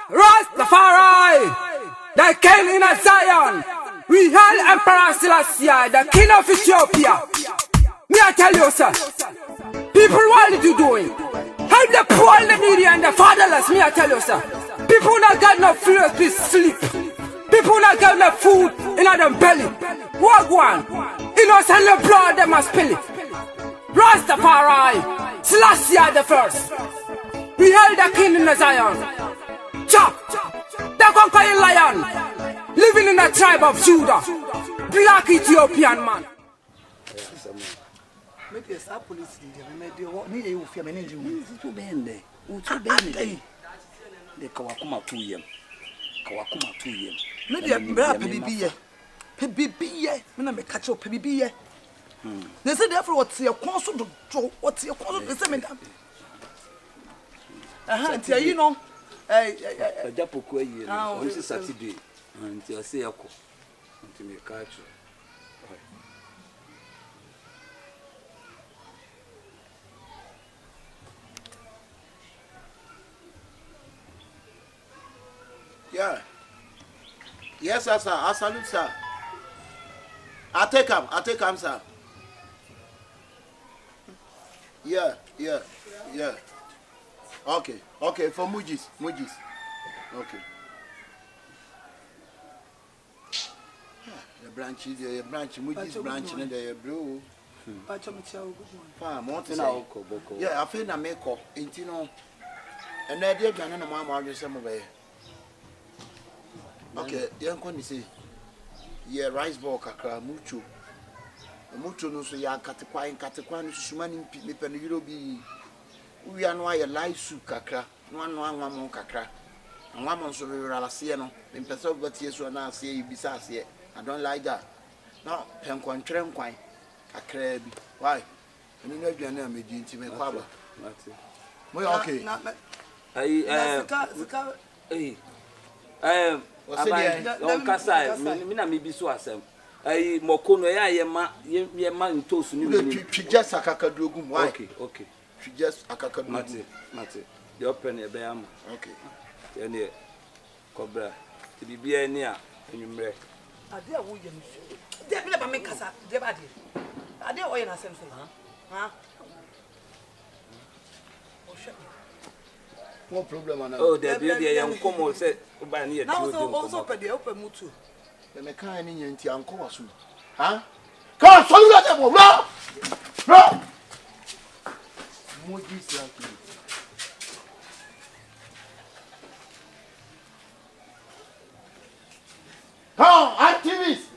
Rastafari, the king in Zion. We hail Emperor Selassie, the king of Ethiopia. Me I tell you, sir. People, what are you doing? Help the poor, the needy, and the fatherless. Me I tell you, sir. People not got no food to sleep. People not got no food in their belly. What one? Innocent the blood they must spill it. Rastafari, Selassie the first. We hail the king in Zion. The conquering lion, living in the tribe of Judah, black Ethiopian man. Maybe a police me you fear me to bend the Kawakuma 2 years. Kawakuma 2 years. Maybe a PBB, when I may catch up PBB. They said, therefore, what's your console to what's your console to send you know. A Japoque, this is Saturday, until I say, until me catch you. Yeah. Yes, sir. I salute, sir. I take him, sir. Yeah. Okay, for Mujis. Okay. The branch, Mujis branch, and the blue. Yeah, I feel I make up, you know. And I did an animal some way. Okay, young one say, yeah, rice ball kakra, mucho no so ya katekwan, shumani pipen, you be. We are no a live soup kakra, one kakra. And one month so we are no, in person, but yes, one now say you besides yet. I don't like that. Now, Penquan Tremquine, a crab. Why? And you know, your name is Jinty Mquaba. Well, okay. Don't cast I may be so as I Mokono, I man toast you just a cacadugum. Okay. She just a cacad Mate. The open a beam. Okay. Near Cobra to be near and you break. I dare William. They never make us up. They bad. I dare oil us something, huh? No problem. Oh, there be a young Como said, by near now also for the open mutu. The mechanic in Tianco, huh? Come, so you got them, bro! Mojis like you. Come, activists!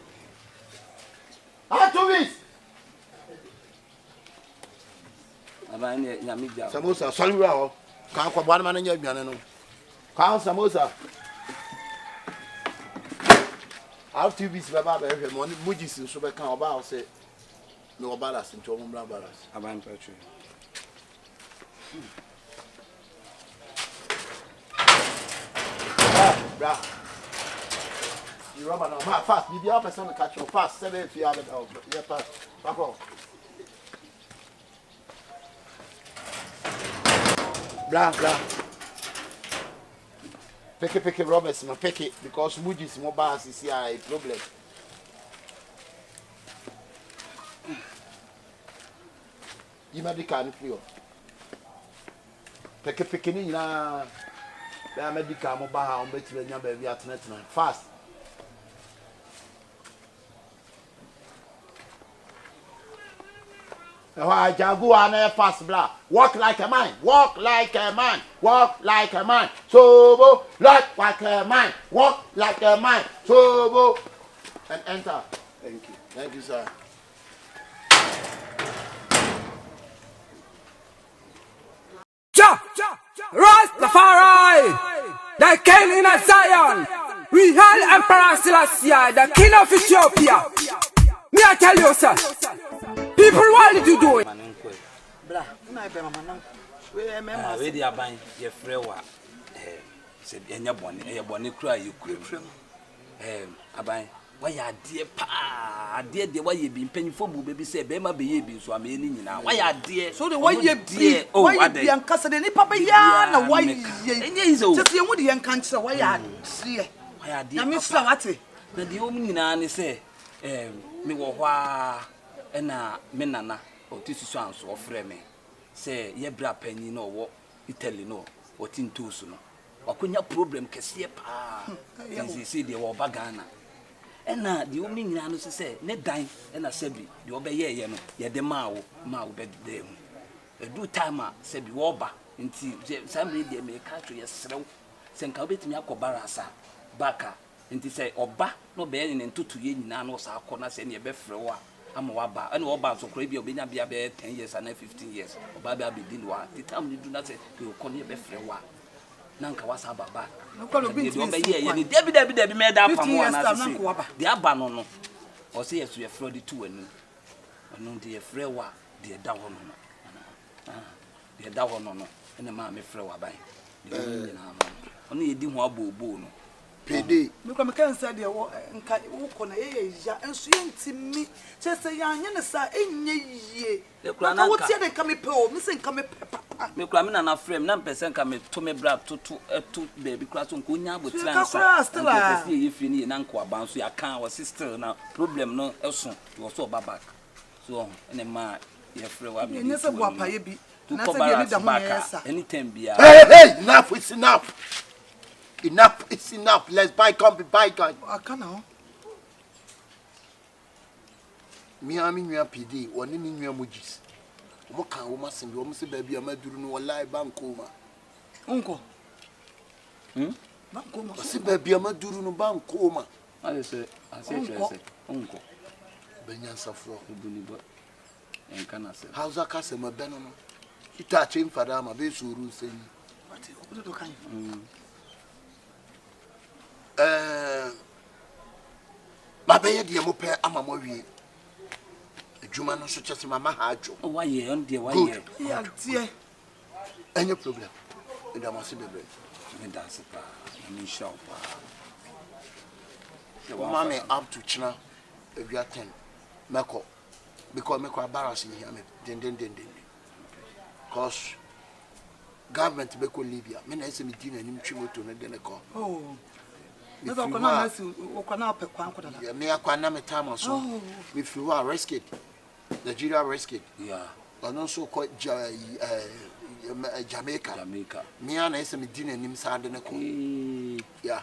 Samosa, sorry, can't come one man in your piano. Count Samosa. Activists, Baba, Mojis and Subacan about say no about us in Tom Blabaras. About Patrick. Bra. You rubber now. Fast. Be the other person catch you fast. 7 if you have it out. Yeah, fast. Back off. Bra. Pick it, Roberts. Pick it because Moody's mobile is here a problem. You might be kind of free. Pick it in now. There may become mobile on between your baby at night. Fast. Jaguar fast blah. Walk like a man. Walk like a man. So like a man. Walk like a man. So and enter. Thank you, sir. Rastafari, the king in Zion. We hail Emperor Selassie, the king of Ethiopia. Me I tell you, sir. People, what are you doing? Blah, I be man. We dey aban ye frɛ wa sɛ enya bɔne cry you could aban why are dear pa, dear, why you been penny for baby say, Bema be be so I'm in now. Why are dear? So the why you dear, oh, I be uncasted any papa yarn, why is just the woody and cancer, why are see? Why are dear Miss Lavati? The woman say, me wa and menana or tissues or frame. Say, ye bra penny no what Italy no, what in two soon. Or couldn't your problem cassia pa? As you see the war bagana. And now the woman in say, net dine and a sebi, the obey ye, ye the mau bed them. A do timer, sebi woba, until somebody they may catch you slow. Send Cabit Miako Barasa, Baka, and to say, Oba, no bearing and 2 yen, nanos are corners and your befro. I'm a waba, and Oba so crabby, be 10 years and 15 years. Oba be dinwa. The time you do not say, you call your befro. Nanka was baba. No call be Debbie made up from one as the abanono. Or say yes, we are Frody 2 and no dear Frewa, dear Dawon. Dear Dawon, and a mammy Frewa by. Only a dim wabo bono. PD. Look, I can't say the walk on a and swim me. Just a young in ye. What's the coming poor, missing coming pepper. Me cramming an frame, 9% come to me brab to baby class on Kunya with transfer. If you need an uncle bounce, your car was sister now. Problem no else, you was so back. So, and a man, your friend, you never wapa be. Anytime be. Hey, enough, it's enough. Enough, it's enough. Let's bygone be bygone. I can't know. Me, I mean, you are PD, one in your mujis. What can we must be almost a baby? I'm a doing no lie bankoma. Uncle. Bankoma. I say, baby, I'm a doing no bankoma. I say, Uncle. Benyan Safro, but and can I say, how's that customer Benano? He touched him for them, a bit so rude saying, what do you my baby, dear Mope, I'm a movie. A Juman such as Mamma Hajo. Why, dear, why, dear? Any problem? And I must be brave. And that's a I shop. Mammy up to China, if you are 10. Meko, because Meko embarrassing here, then. Because government Beko Libya, men I say me dinner and him to the call. Oh. If you me a time or so, if you are rescued, Nigeria rescued, yeah, and also called Jamaica. Me and I say me dinner and him side in the call. Yeah,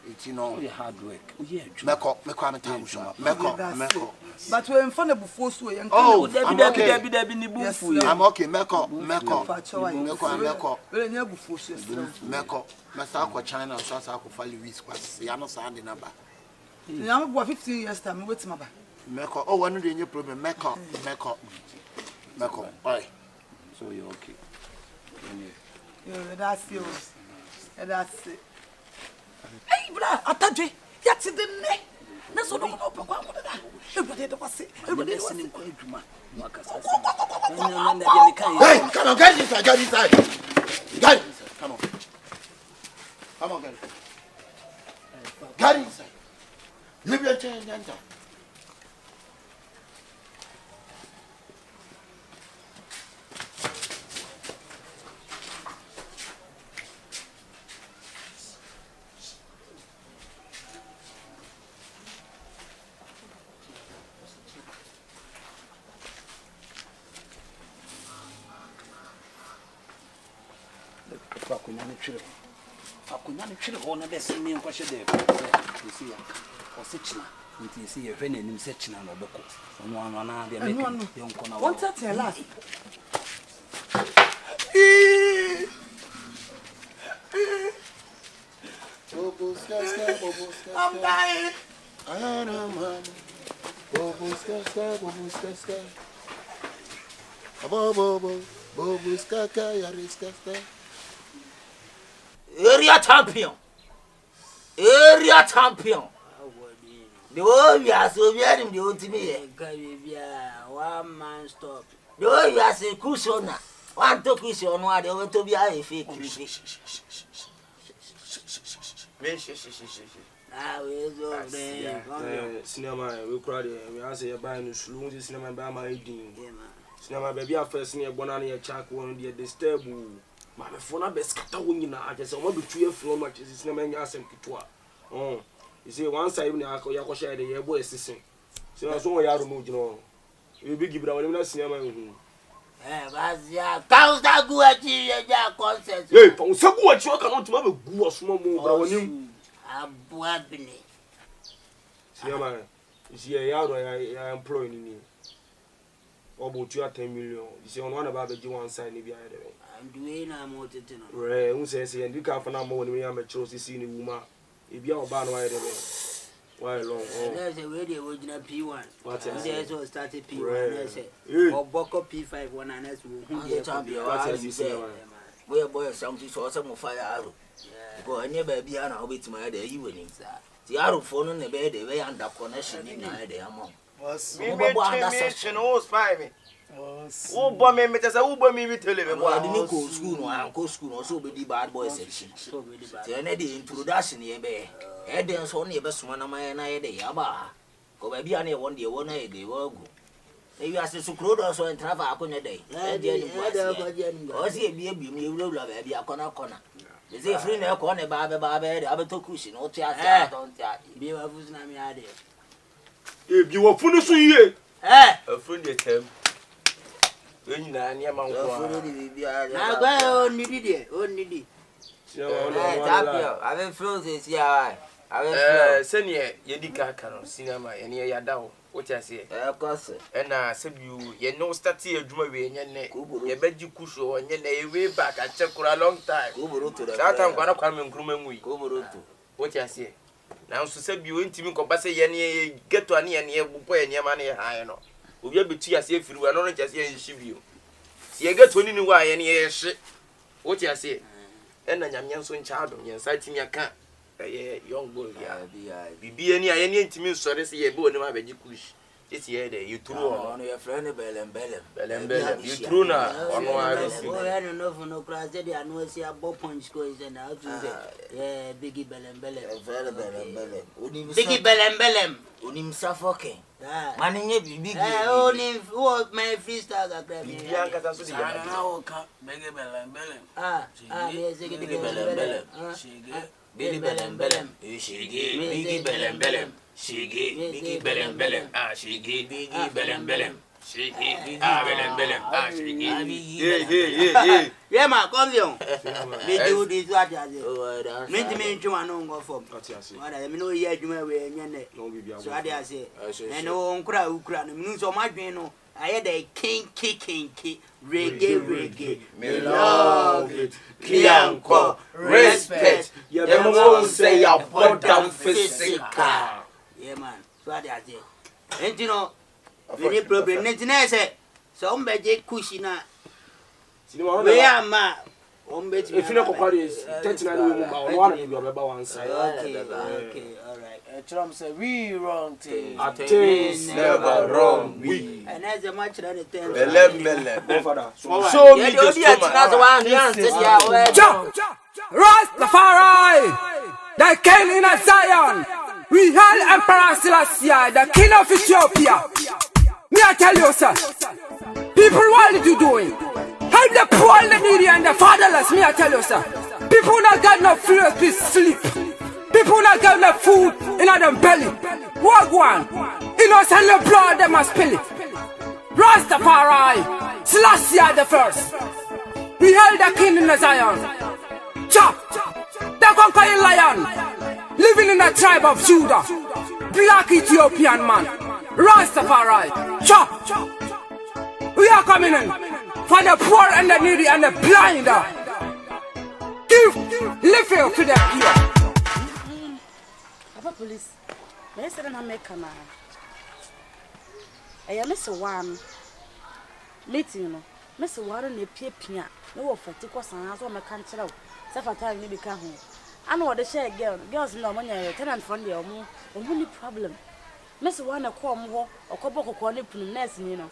it's hard work. Meko time, Meko. But we're in front of before so young. Oh, I'm okay. I'm okay. Meko. Meko. Masako China, so I could follow with squads. You are not sounding number. Now, about 15 years time, what's my back? Meko. Oh, one of the new problem. Meko. Bye. So you're okay. That's yours. That's it. Hey, brother, I told you, that's the name. That's what I'm going to everybody was it. Everybody was listening to Juma. Hey, come on, get inside. Get inside. Come on, get inside. Get inside. Leave your chair and enter. Akunyane twere ho na be se me nkwahye de you see o se china nti see ye hwe na nim se china na obeko ono ano na de me yonko na what that tell us I'm dying. I know, man. Bobo ska. Bobo ska, yariska. Area champion. The whole we are so very in the ultimate. One man stop. The whole we are say crucial now. One to crucial, one they want to be a fake. Ah, we go there. Cinema, we cried. We asked you buy no saloon, cinema by my eating. Yeah, man. Cinema, baby, I first near Bonani, a chuck one of the disturb. My phone, best scatter winning. I just want to 2 years from much is cinema and ask him to. Oh, you see, once I even Yako share the year boy assisting. So I saw you removed, you know. You big give out in cinema. Eh, but yeah, cows that go at you, concert. Hey, so what you cannot to have a good small move. I'm bubbling. Cinema, you see a yard I employ in you. About 10 million. You see, on one about the one side, maybe I I'm doing a motor. Ray, who says, and you can't find out more when we are chosen seeing a woman. If you are bad, why long? There's a radio original P1. What's that? There's also started P1. Or Boko P5 one and that's who champion. We are boys, something so some fire arrow. Go and never be an hour to my day, you will need that. The arrow phone on the bed, they were under connection in the idea among. Was me, oh, spy me. Oh, boy, me, just a Uber me with television. I didn't go school, Uncle School, also be the bad boy section. The introduction here, be. Eden's only best one of my idea. Go baby, I one day, 1 day, they will go. Maybe I said, so crude also and travel upon a day. I see a baby, you will love baby, a corner. Is a free no corner, Baba, the other two cushion, or theatre, don't be a Fusnami idea. If you were finished here, A friend at him. When you are near Mount I go only did. I will flow this year. I will send ye, Yedika Cano, cinema, and ye are down. What I say, of course. and I said you know, start here, Jumaway, and your neck, you bet you cusho, and your way back. I check for a long time. That I'm gonna come and groom week. What I say. Now, so said you ain't even compass any get to any and ye boy and your money high. No, we have between us if you are not just here in Shibu. You get to any why any shit. What I say, and I am young son child, and citing your cat. A young boy, be any intimate sorry, say a boy, no matter you push. This year, you threw on your friend, Bellem. You threw now. I don't know for no class. I know see a bow punch goes and out to yeah, Biggie Bellem. Biggie Bellem. Unim suffocating. Manning it, big. Only what my freestyle got there. Bianca, that's what I know. Biggie Bellem. Billy Bellem. She gave Biggie Bellem. She gave Biggie Bellem. Ah, she gave Biggie Bellem. She gave Bellem. Ah, she gave. Yeah, ma, Confion. Me do this what I do. Me to one go for. What I know here you may be. So I say. And no ukra. Me so much no. I had a king reggae. Me love it. Kianko, respect. You won't say your bottom physical. Yeah, man. So I say. And you know, any problem, nothing I say. Somebody cushina. We are ma. If you know, is 39 one of your side. Okay, all right. Trump said, we wrong things. Things never wrong. We. And as a much than a 10. Show me Rastafari, the king in Zion. We hail Emperor Selassie, the king of Ethiopia. Me I tell you, sir. People, what are you doing? Help the poor, the needy, and the fatherless. Me I tell you, sir. People not got no food to sleep. People not got no food in their belly. Walk one. Innocent the blood they must spill it. Rastafari, Selassie the first. We held the king in Zion. Chop, the conquering lion, living in the tribe of Judah. Black Ethiopian man. Rastafari, chop. We are coming in for the poor and the needy and the blind. Give living to the poor. Papa police, I said I'm making I am Miss One meeting. Miss Warren, a pia, no fatigues and as well, my country. Safari may become home. I know the share girls no money, tenant from the only problem. Miss One a quam or couple of corner nest, you know.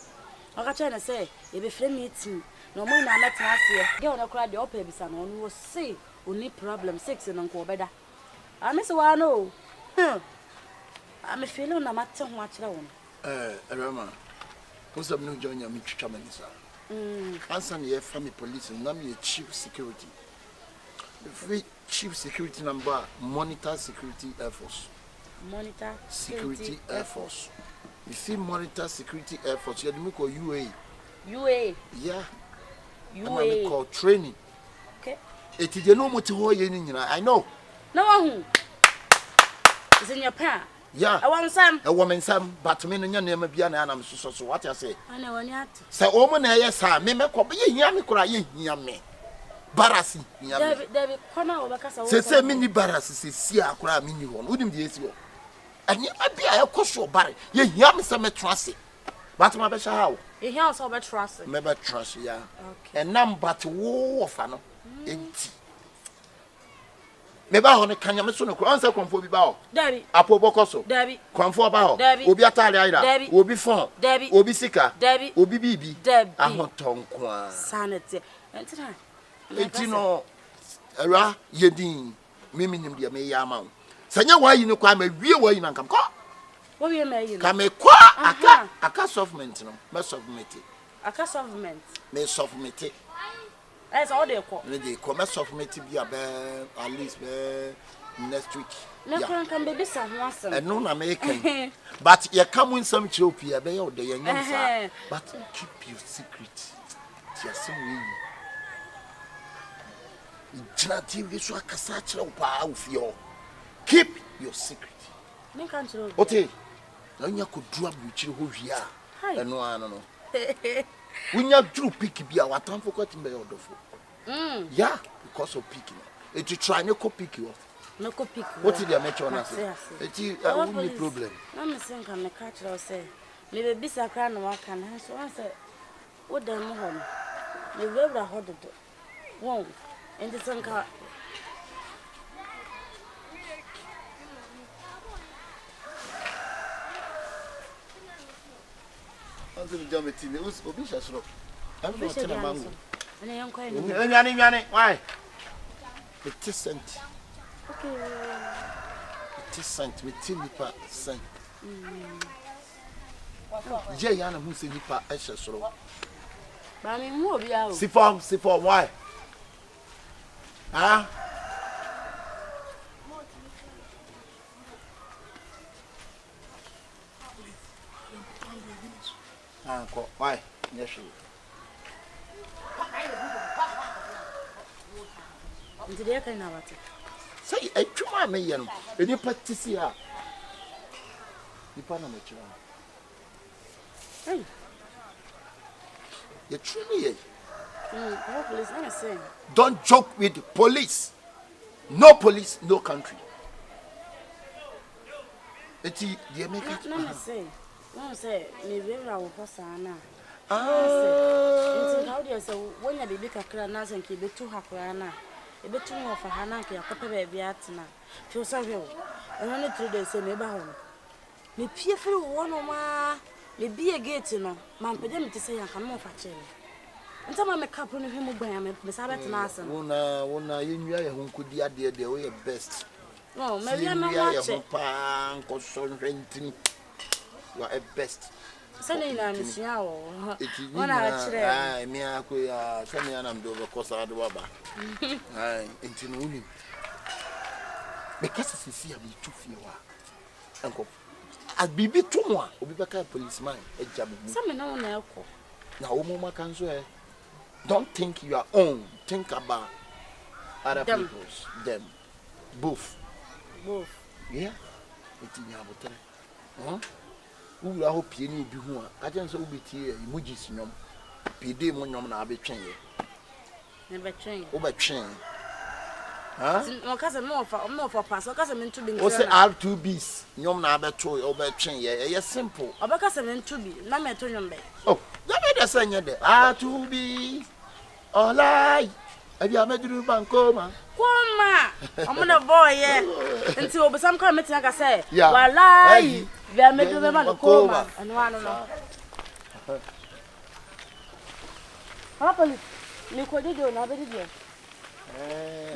I got trying to say, if a friend meets me, no more than that, girl, no cry the opera, son, was say, only problem 6 and uncle better. I miss one no. I'm a feeling no matter what you Rama, who's a new joiner, me Chamenisa? Answer your family police and name your chief security. Free chief security number, monitor security Air Force. Monitor Security Air Force. You see, monitor security Air Force, you have to call UA. UA? Yeah. UA. Call training. Okay. It is no more to hold you, I know. No one. It's in your pen. Yeah. I want some. A woman, some, but me and your name be an animal, so what I say. I know when you have to. Say, woman, yes, I may make up yammy cry, yammy. Barassi, David, come out because say, mini barassi, see, I cry, mini one, wouldn't be as you. And you might be a coastal barry, yam some trust it. But my best how? You hear us over trust. Never trust, yeah. Okay. And none but war fano, empty. Maybe on a canyamason, answer Confion bow. Debbie, Apo Bocoso, Debbie, Confion bow, Debbie, will be a tally, Debbie, will be fun, Debbie, will be sicker, Debbie, will be BB, Debbie, I'm not tongue. sanity. And tonight, you know, Ra, Yedin, Miminim, dear May Yamau. Sanya, why you know, come a real way in Uncle. What do you mean? Come a qua, a cast of mental, mess of mete. A cast of men. May soft mete. That's all they call. The commerce of mete be a bear, at least next week. No one can be some. And no American. But you come with some chopia, bay or the young but keep your secret. Just some keep your secret. Okay. Now you could drop with you who you are. And no, I don't know. When you drew picky, be our time for cutting by order for. Yeah, because of picking. If you try, no copy you. No copy. What did you mention? It is only problem. I'm saying, I'm a catcher or say, maybe be a crown or can so I said, what the home? You will have hold it. Won't. And the sun car. I'm going to jump it in the obvious. I'm going to tell a man. And I am quite. Why? It is sent. Okay. It is sent with Tinipa sent. Jayana who said Nipa Esha. But I mean, more be out. See form, why? Ah? Why? Yes, you. Today, I can have it. Say, a true man, and you practice here. You panama. Hey, you're truly. Police, I'm saying. Don't joke with police. No police, no country. It's the American. Let me say. No, say, maybe I will pass Anna. How do you say when you be a class and keep it to Hakrana? A bit too more for Hanaki, a couple of Biatina. Feel sorry. And only 3 days, say, maybe home. Me peer for one or more. Me be a gate, you know. Man, for them to say I can move for change. And some of my couple of him by Miss Abbott and Arson. One, you who could be at the way best. No, maybe I'm not watching. You are at best. Sending on Miss Yao. When I me, I could send me an amdo because I do about. I intend because it's here be too few. Uncle, I'll be too much. Will be back a policeman. A job. Some no one else. Now, Mama can swear. Don't think you are own. Think about other people's. Them. Both. Yeah. It's in your hotel. Huh? Who are hoping you be who? I just will be here. Emojis, no. PD Monum, I'll be trained. Never train. Over train. Huh? No, cousin, more for pass. Cousin, meant to be. What's the R2Bs? Yom Nabato over train. Yeah, simple. Or because I'm meant to be. No matter your bay. Oh, that made us say that R2B. All right. Have you met you, Bancoma? Coma! I'm on a boy, yeah. Until some comment, like I say. Yeah. Well, lie. We are made to a coma. And one of them. Happily, you could do another video.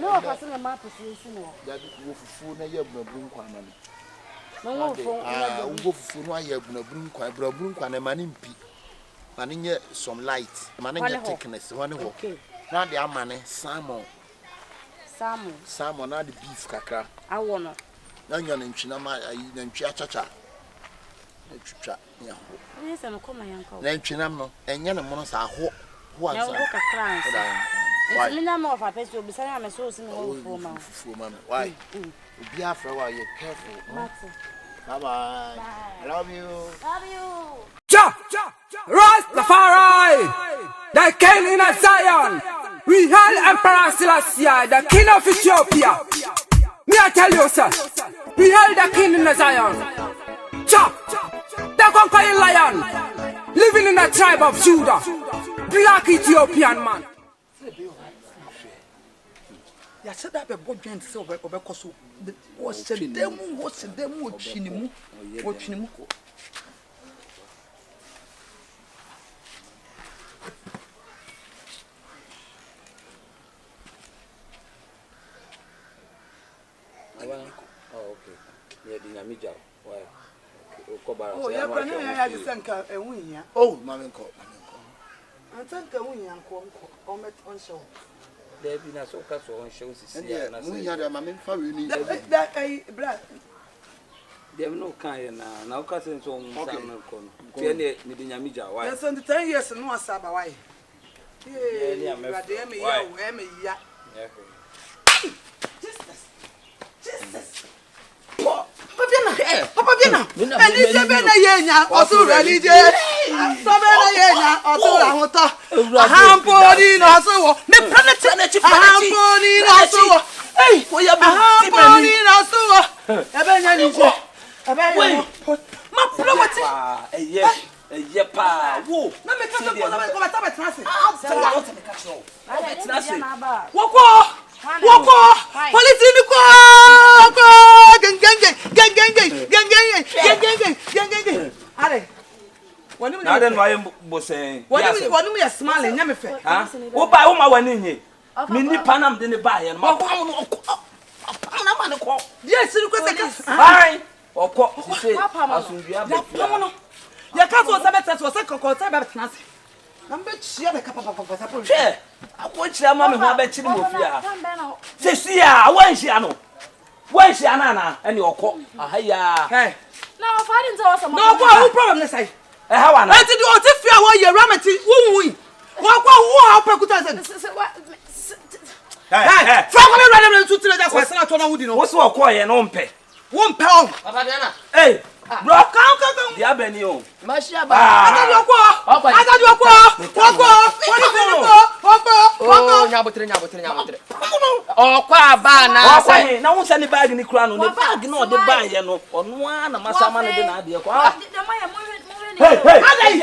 No, passing a map is no. That wofufu na ye bunabun kwa na No, no, wofufu no aye bunabun kwa brabun kwa na mani mpi. Mani nye some light, mani nye thickness, one ho. Na de amane salmon. Salmon na the beef kakra. I wanna. Na nya na ntwina ma na ntwi achacha. Na twitwa nya ho. Yes, I'm coming yanko. Na ntwina no enye ne mo sa ho. Ho ansa. Na go kakra ansa. Why? Me na mo fa peso bi say am so sin wo fufu ma. Why? Be afraid why you careful. Bye bye. I love you. Love you. Ja! Rastafari! The king in Zion! We hail Emperor Selassie, the king of Ethiopia! Me I tell you, sir, we hail the king in Zion! Ja! The conquering lion! Living in the tribe of Judah! Black Ethiopian man! Ya said that be bodwen se obekoso wo sedemu chinimu. Oh, okay. Yeah, the Namija. Why? Oh, yeah, but I just think a win ya. Oh, mamenko. I think a win ya on met on show. There be na so cast on shows. Yeah, we had a mamen fa we ni. That a blood. There no kind na cast on some kon. Tie ne the Namija. Why? Yes, on the 10 years no asaba why. Yeah, me ya. Jesus. Papa Biana. And it's a bena yenya, or so religious. So bena yenya, or so Ramota. Hamponi, or so. Me planet, Hamponi, or so. Hey, we are Hamponi, or so. My property. Yes. Yepa. Whoa. Let me come to ya kaso sabeta so se kokota be tnase na mbe chia be kapa che akwonchira ma me ho abechiri mo fia se sia wanhia no wanhia na ene okọ ahaya hey na fa di nzo so no kwa problem ne sai ha wa na enti di o ti fia wo ye ramati wunwi wo kwa wo ha pekuta se hey fa ko me rade me tutire ja kwa sana to na wudi no wo se okọ ye no mpe wo mpe on Papa Diana. hey bro kan dia beni o Mashia ba. agadi okọ Oh, nyabotre. Okwa ba na say na wo se ni bag ni kura no ni bag na o de ban ye no ono a na masama ne de na ade ko hey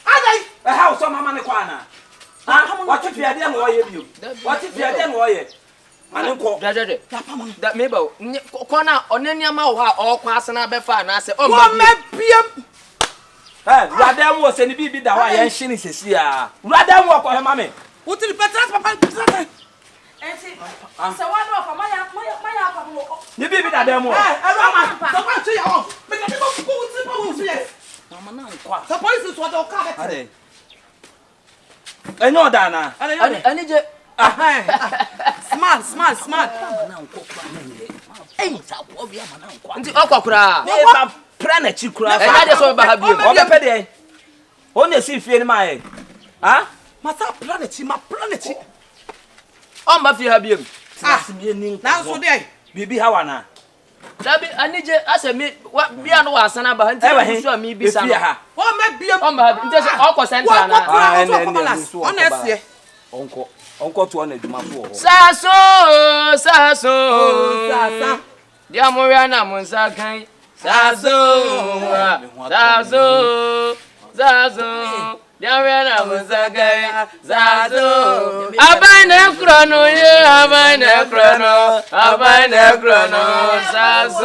adai how so mama ne kwa na what if you dey no ye bio what if you dey no ye mane ko dede da meba ko na onani ama wo ha okwa asena be fa na se o mabiem hey radam wo se ni bibi da wa ye nhini sesi a radam wo ko he mame utili petras papa enti se wa no fa maya papa wo ni bibi da dem wo rama so kwa tu ya on me ka ko uti pa wo yes mama na nkwa so police so do ka beti ade enyo da na ani je smart na nkwa kwa na ni eh sa ko bia ma na nkwa nti okokura me ba pra na chi kura enya de so ba ha biem o be pe de o na si fie ni ma ye ha masa planet o ma fi ha biem na so de bibi hawa na dabi ani je asemi bia no wa asana ba nti so mi bi sa no o mabiem o ma nti se okọ center na on esie onko to na adwuma so ho saso dia mo ria na mo nsa kan saso dia ria na mo nsa kan saso abane krono saso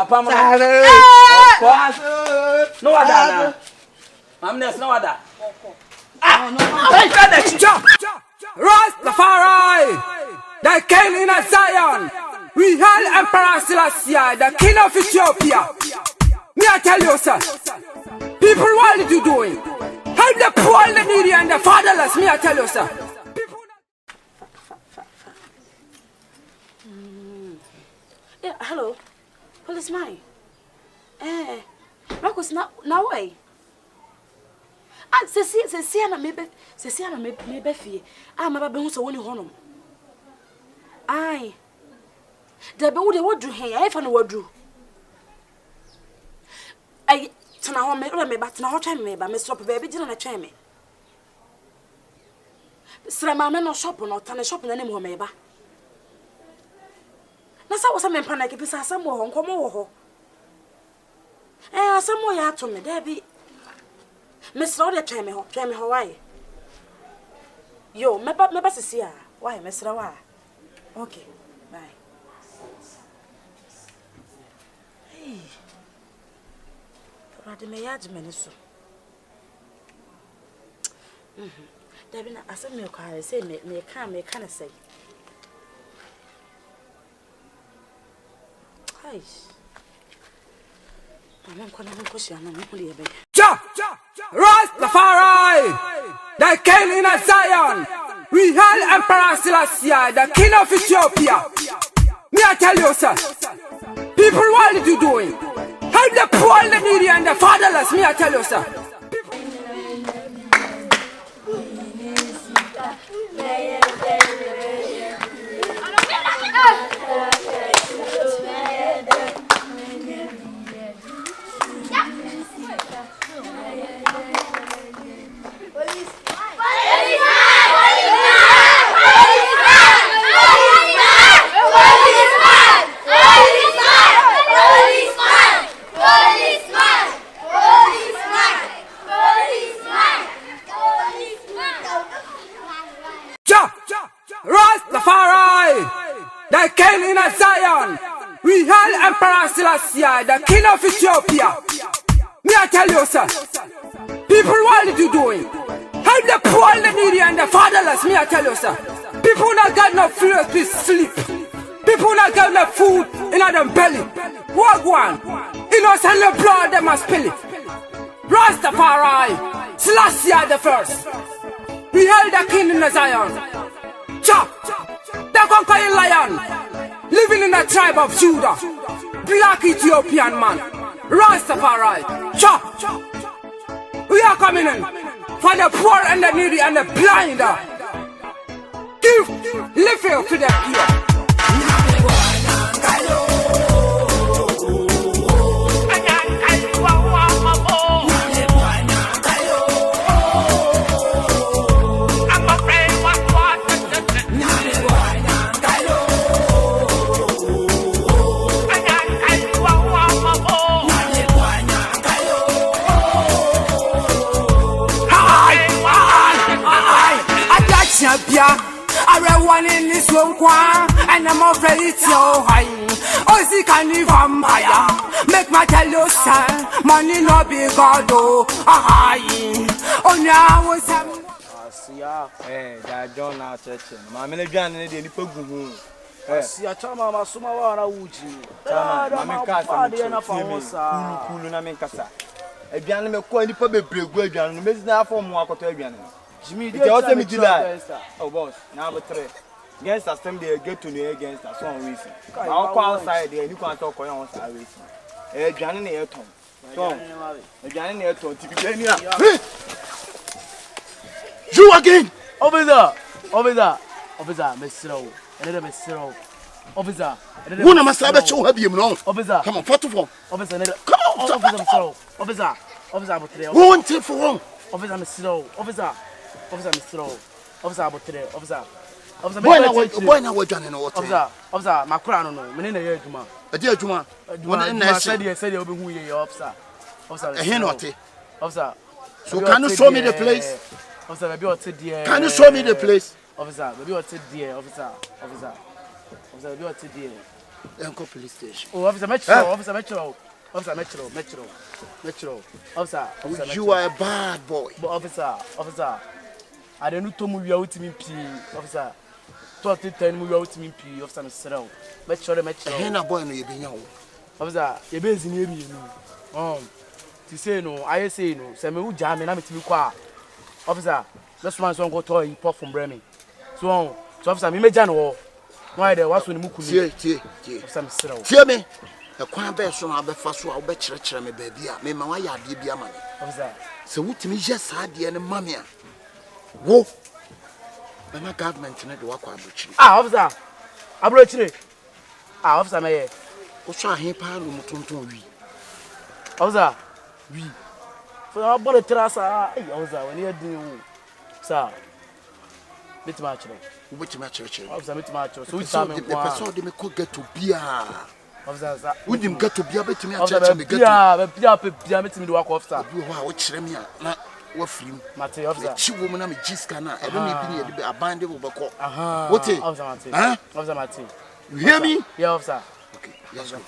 papa mo. No wada. Mam nes no wada. Hey, Rastafari, the king in Zion. We hail Emperor Selassie, the king of Ethiopia. Me I tell you, sir. People, what are you doing? Help the poor, the needy, and the fatherless. Me I tell you, sir. Yeah, hello, Policeman. Marcus, now way. Cecilia, maybe fear. I'm about being so winning honor. Aye. The baby would do here, I found what do. I tell me, but now time me, but Mr. Baby didn't tell me. Slammer no shop or not, and a shop in any more, maybe. Now, so was some panic if it's some more, come over. Some more ya to me, Debbie. Miss Lord, tell me Hawaii. Yo, my best is here. Why, Miss Rawa? Okay, bye. Hey, rather may add Meniso. Debbie, I said, milk, I say, me can't say. Hi. I'm going to push you on the baby. Rastafari, the king in Zion. We hail Emperor Selassie, the king of Ethiopia. Me I tell you, sir. People, what are you doing? Help the poor, the needy, and the fatherless. Me I tell you, sir. Rastafari, the king in Zion. We hail Emperor Selassie, the king of Ethiopia. Me I tell you, sir. People, what are you doing? Help the poor, the needy, and the fatherless. Me I tell you, sir. People not got no food to sleep. People not got no food in their belly. Walk one. Innocent the blood they must spill it. Rastafari, Selassie the first. We hail the king in Zion. Chop, the conquering lion, living in the tribe of Judah, black Ethiopian man, Rastafari. Chop, we are coming in for the poor and the needy and the blind. Give living to the poor. Everyone in this one and I'm afraid it's your high. Oh, see, can you vampire? Make my tell you, son, money no be God, oh, oh, now was see ya. That John now churching. My manager and the Nipogu. See a chama, my Sumawa, Uchi. Mamma Casa, cool, and I'm in Casa. A piano may call the public break, and Miss Naffo Mwakatorian. Jimmy, they also me July. Oh, boss, now but three. Against us, them they get to the against us one reason. I'll go outside there, you can't talk on our side. A Johnny Ayrton. Tom, a Johnny Ayrton, you again! Over there, Mr. Another Mr. Officer, one of my sabbath show have you know. Officer, come on, 44. Officer, come on, Officer, who wants it for one? Officer, Mr. Officer, boy, now we're Johnny. Officer, my crown, no, Menina Juma. A dear Juma, one said you'll be who you officer. Officer, a hen or tea. Officer, so can you show me the place? Officer, maybe what's it, dear? Can you show me the place? Officer, maybe what's it, dear? Officer, maybe what's it, dear? Enko police station. Oh, officer Metro, officer Metro. Officer Metro. You are a bad boy. But officer. I don't know to move you out to me, officer. 2010 move you out to me, officer Mr. Metro. Hena boy no yebi nyawo. Officer, you be in here to say no, I say no. Say me who jam me na me to be kwa. Officer, this one so go to hip hop from Bremen. So officer, me meja no. Why there was when muku tie. Officer Mr. Tie me. E kwan be so na be fa so a wo be kire me baabi a me ma wa ya ade bi ama me. Officer, se wutimi je saade ne mame a wo na government ne de wakwa abrochiri. Officer. Abrochiri. Officer me ye. Wo so ahen pa no mutonton wi. Officer, wi. For our body trasa, officer, when you do sir. Meet my children. Wo beti ma chire. Officer, meet my children. So we time the person de me ko Ghetto bia. Officer, sir. Wo dim Ghetto bia beti me a Officer, chire me Ghetto. Bia meet me do work officer. Wo ha wo chire me a na wo frim. Mate officer. Chi wo mu na me giska na e do me bi ne de abande wo beko. Aha. What it? Officer Mate. Huh? Officer Mate. You hear me? Yeah, officer. Okay, let's go.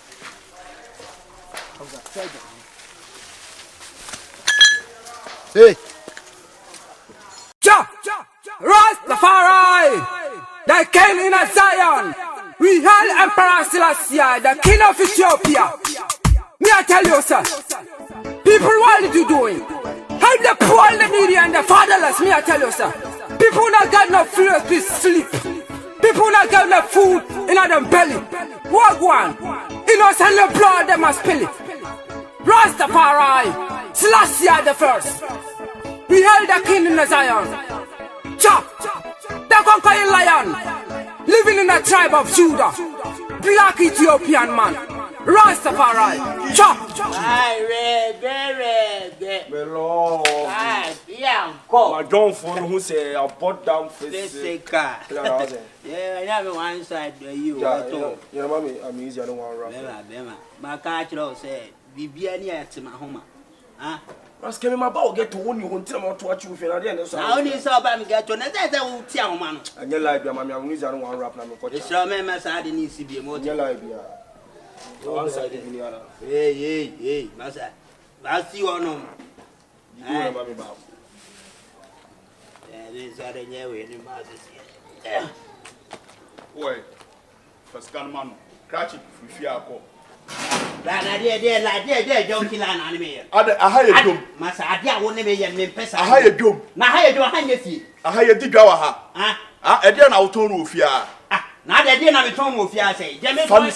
Officer, Hey. Rastafari, the king in Zion. We hail Emperor Selassie, the king of Ethiopia. Me I tell you, sir. People, what are you doing? Help the poor, the needy, and the fatherless. Me I tell you, sir. People not got no food to sleep. People not got no food in their belly. Walk one. Innocent the blood they must spill it. Rastafari, Selassie the first. We hail the king in Zion. Chop, the conquering lion, living in the tribe of Judah. Black Ethiopian man. Rastafari, chop. Melo. My John phone who say I bought down physical. Yeah, I have one side where you are. Yeah, mommy, I'm easy. I don't want to rap. My catcher said, Bibiani at my home. Ah, ask me about get to one you won't tell me what to watch you feel. I only saw by me get to another will tell man. And your life, mammy, I'm easy. I don't want to rap. It's your members. I didn't need to be more your life. One side in the other. Hey, Massa. I'll see you on them. Mammy, Bob. This other way in the Boy, first gun man, catch it if you are called. Don't kill an enemy. I hire you, Massa. I won't be a member. I hire you. Now, hire you a hundred feet. I hire the Gawaha. I didn't auto roof here. Now, they didn't have a tongue of ya say. Funny,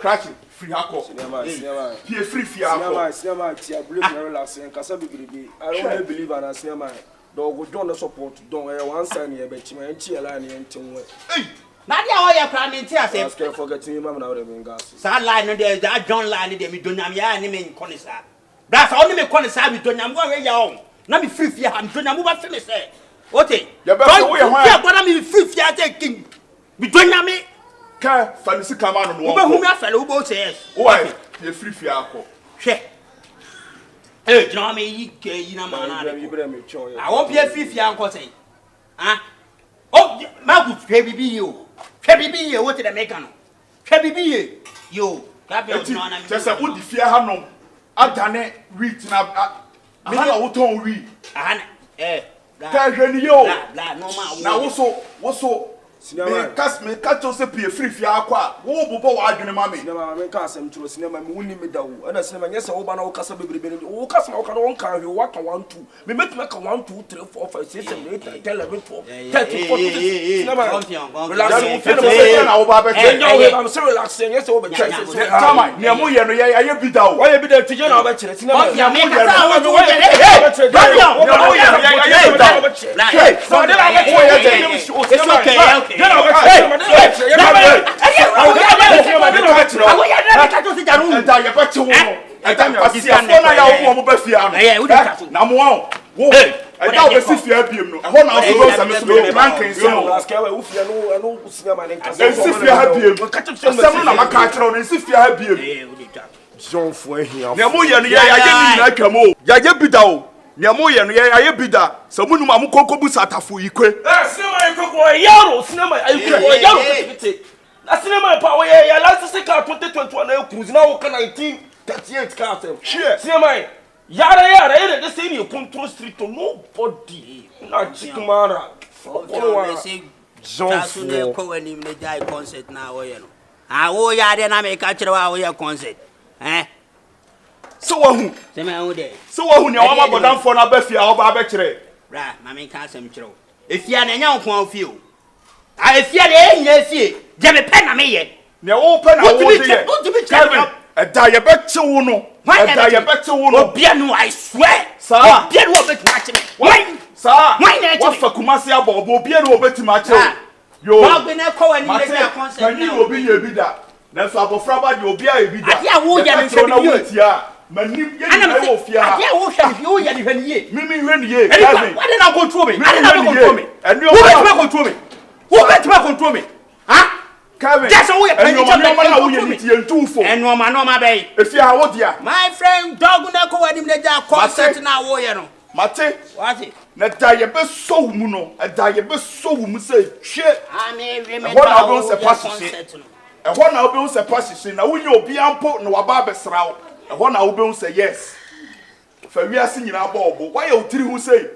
catch it. Free hako. He is free fiako. Cinema, I believe in relaxing. Casabi, I don't believe in a cinema. Dog don't support, don't one sign here, but you ain't here line and two. Hey! Now, they are your climbing tears. I can't forget you, Mamma. Now, they're gas. Sad line, there's that John line, they don't have any connoisseur. That's only me connoisseur, we don't have one young. Now, be free fear, I'm doing a move finish. What it? You're better way. What I'm free fear taking. We don't have me. Can't fancy come on who fellow both says. Why? You're free fiako. Check. Hey, you know me, you know, man. I won't be a free fear, uncle say. Ah, oh, Margaret, baby, be you. Baby, be you, what did I make on? Baby, be you. Just a wood fear, Hanum. I've done it, read now. I don't read. Tell you, now also. Me catch us pay free fiakwa. Wo bobo wa adwene ma me. Cinema me ka asem tro cinema me woni me dawo. Ana cinema nyesa wo ba na wo kasa bebrebe ne. Wo kasa ma wo ka no won kan hwe wo ka 1 2. Me metuma ka 1 2 3 4 5 6 7 8 10 11 12 13 14 cinema. Relax. Na wo ba be che. I'm so relaxed. Nyesa wo be che. Tama, me mo ye no ye aye bi dawo. Wo ye bi da tije na wo be che cinema. Ya me ka sa wo wo ye. Hey, so dey na wo ye dey. It's okay. Niamoye no ye bida samunum amukonko bu satafo ikwe cinema ikoko yaro cinema ikoko yaro na cinema pa we ya last car 2021 na cruise na wo ka 1938 car sef cinema yara ere dey say ni control street to nobody na chikumara Just ne ko wani me jai concert na wo ye no wo ya de na me ka kire wa wo ye concert so wahu se me hu de so wahu ne wa mabodan fo na ba fia wo ba be kire bra ma me ka asem kire wo efia na nya nko afie o a efia de nya fie je me pe na me ye ne wo pe na wo de ye Kevin da ye be chewo no da ye be chewo no obia no I swear sa obia no obetima kire why sa what for kumasi abobo obia no obetima kire yo ba be na ko wani me na concert kan you obi ye bi da na so abofra ba de obia ye bi da atia wo ya me na wetia manim ye ni wo fia atia wo hwa wo ya ni hwa ni ye mimi hwa ni ye Kevin what na control me what na control me enu wo betima control me wo betima control me ha Kevin just wo ya enu ma wo ye ni tie ntufo enu ma no ma be efia wo dia my friend dog na ko wani me ja concert na wo ye no mate what na da ye be so mu no da ye be so mu say hwe ami remember ho na obi se pasisi ho na obi se pasisi na wunye obi ampo na waba besrawo ho na obi se yes fa wiase nyina bọọbụ why you tiri hu say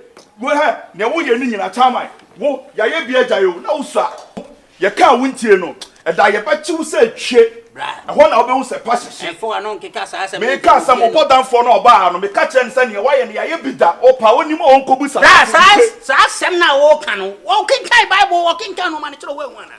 wo ha na wo ye ni nyina chairman wo ya ye bia jayo na usa ye ka wuntie no da ye ba chiwu say hwe ho na obi se pasisi efo ano nkeka sa asem me ka sa mo podan fo na oba no me ka chen se ne why ya ye bida opa onim on kobu sa sa asem na wo ka no wo kinkai bible wo kinkai no ma ne chiro we hu ana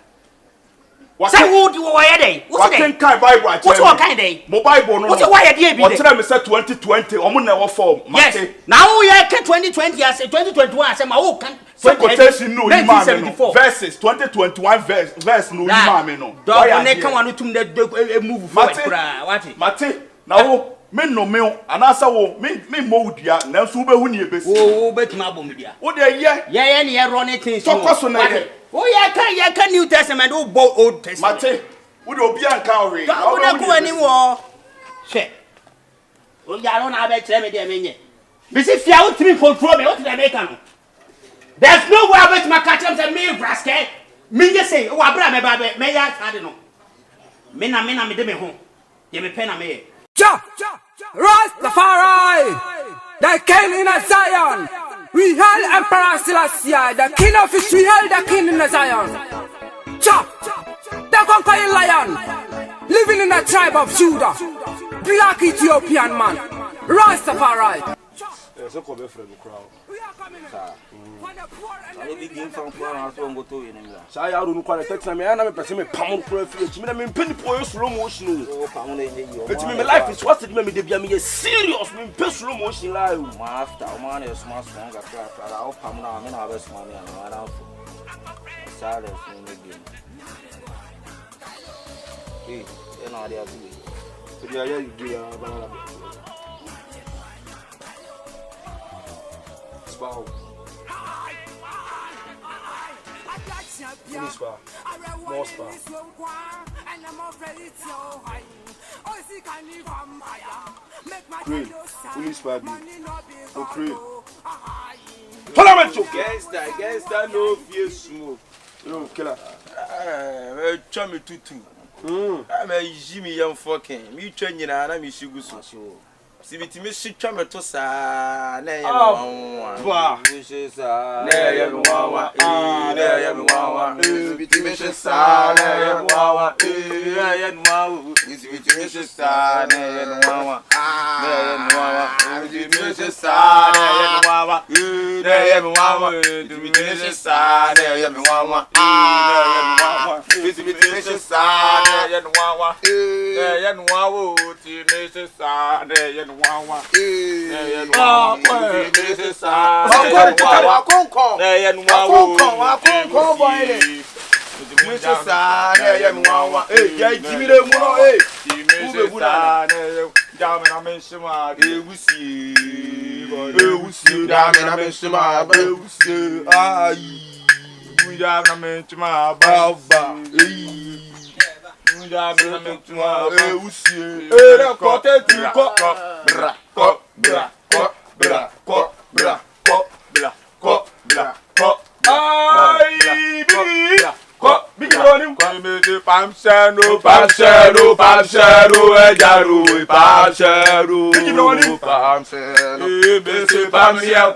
say wo di wo ya dey wo say kinkai bible a wo so kan dey mo bible no wo say why ya dey bi dey wo tell me say 2020 omo na wo form yes now wo ya ke 2020 as 2021 as ma wo kan so quotation no ni ma me no verses 2021 verse no ni ma me no why ne kan wanu tum de move forward kra what mate na wo me no me anasa wo me modia na so be hu ni ebesi wo betima bom dia wo de ye ne ye run things so kwaso na ye wo ya kan New Testament wo bo Old Testament mate wo de obi an kan we na wo na ko ani wo she wo ya no na be kire me de menye me si fia wo timi control me what dey make am there's no way about my catch them me braske me just say wo abra me ba be me ya sade no me na me de me ho ye me pen na me Jah, Rastafari, the king in a Zion. We hail Emperor Selassie, the king of it. We hail the king in a Zion. Jah, the conquering lion, living in the tribe of Judah, black Ethiopian man, Rastafari. There's a cover from the crowd. I begin from Florence to go to in so I don't quite text me and I'm pressing me pound for a few minutes. Penny for slow motion. It's me life is what's it made me be a serious slow motion live. After a man is smart stronger crap. I'll come now. I have a money and I don't silence in the game. Hey, you know, they are doing. So yeah, Wow. More spa. Great. Police baby. Oh, great. Parliament choke. Gangster, no fear smoke. Yo, killer. Chummy tutu. I'm a Jimmy young fucking. Me train you and I'm a sugar. Sibiti me shitwa meto saa na ye mwa wishes na ye mwa na ye mwa sibiti me shisa na ye mwa na ye mwa sibiti me shisa na ye mwa na ye mwa sibiti me shisa na ye mwa na ye mwa sibiti me shisa na ye mwa na ye mwa sibiti me shisa na ye mwa na ye mwa ti me shisa na ye Wawa, Pamshanu, Pamshanu, Pamshanu, Ejaru, Pamshanu, Pamshanu, Pamshanu,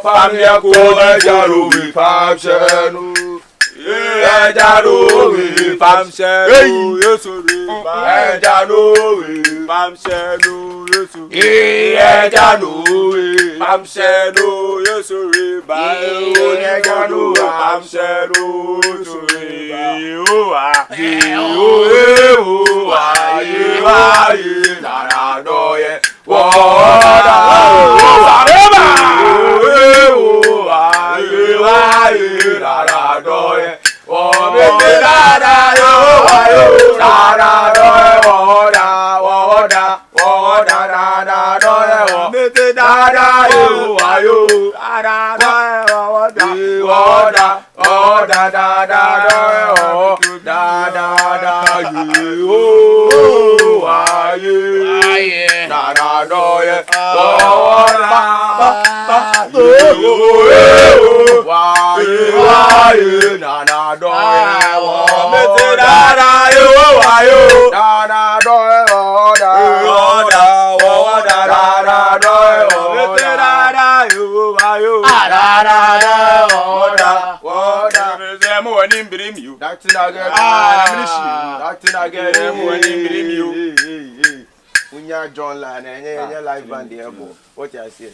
Pamshanu, Ejaru, Pamshanu, Ejaru, Pamshanu, Yesuri, Ejaru, Pamshanu, Ejaru, Pamshanu, Yesuri, Ejaru, Pamshanu, John Lan and live band there. What I say?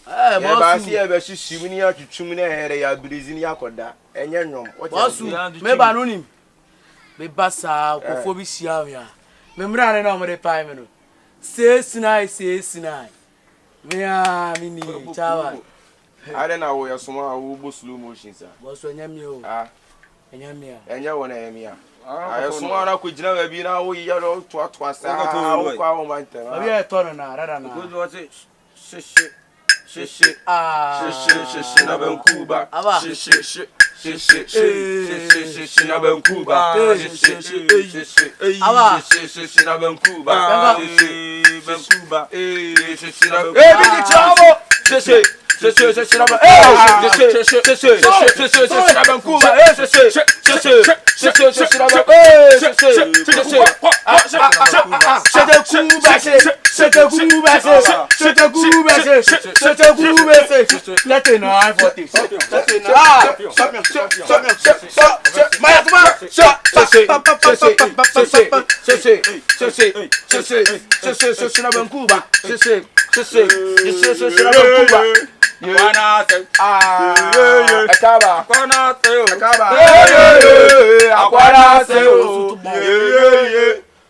I see a version Shimini to Chumina area, Brizinia Koda, and Yanom. What was maybe I know him? Be Bassa, Phobisia. Membrane on the Pimeno. Says Sinai. Me are mini tower. I don't know where someone who slow motion, sir. What's your name? Ah, and Yamia, and your one, Amia. I have someone who could never be now. We are all twice. I my turn. We are turning now. Good was it? Shishi. Ah, shishi, Nabankuba. Shishi.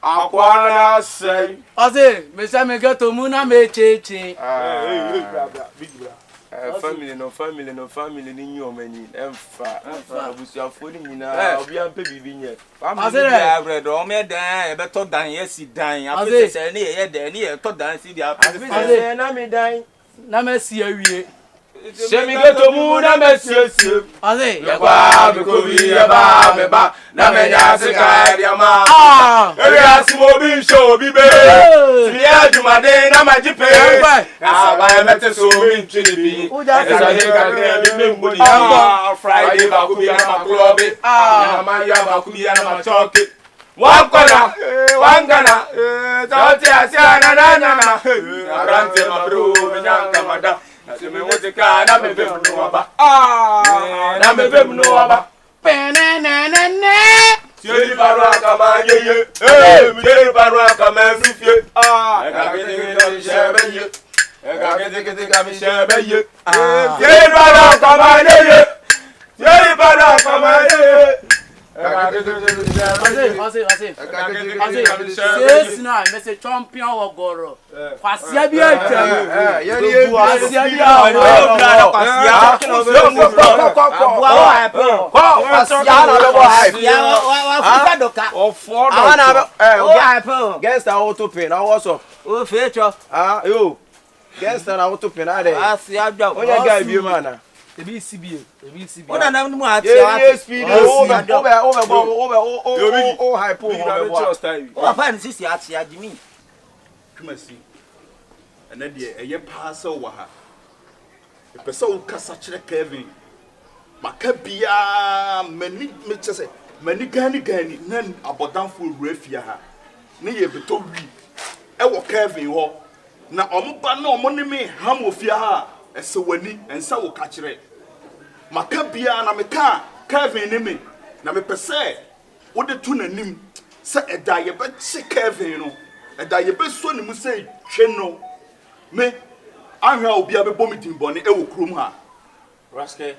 Aquana say, Ose, Mr. Ghetto, Muna me cheche. Family, in your many, and with your food in we are baby. I said, I read all me dying, better than yes, dying. I said, near, thought that see the apple. Dying. Now, see a Semi Ghetto moon, I met you. I say, Yaba, Yaba, Namaya, Yama. Every ass will be show, be better. Yeah, to my day, I'm a jip. I met a so in Trinity. Friday, Bakubi, and my club. My Yabakubi, and my chocolate. One corner, one gunner. Don't say, I ran to my bro, and young commander. Me want to car, I'm a baby no aba. I'm a baby no aba. Tieni baraka manye. Tieni baraka manye. I got it shebe. I got it shebe. Tieni baraka manye. Tieni baraka manye. Mr. Champion or Goro. Guess the auto pin. I was up. Oh, feature. Ah, you. Guess the auto pin. I see. I don't. What you guys be man? The BCB. What I know at speed over high pool. Oh, fine, sister, I mean. Come and see. And then a year pass over her. The person who can such a Kevin. Macabia, many mitches, mani gani nan abodanfo wurafia ha ne ye beto wi e wo Kevin ho na omoba na omo ne me ham ofia ha ese wani ensa wo ka kire maka bia na meka Kevin ne me na me pese wo de tu nanim se eda ye be chi Kevin no eda ye be so ne mu se twe no me ahwa obi a be bomitin bone e wo krom ha Raske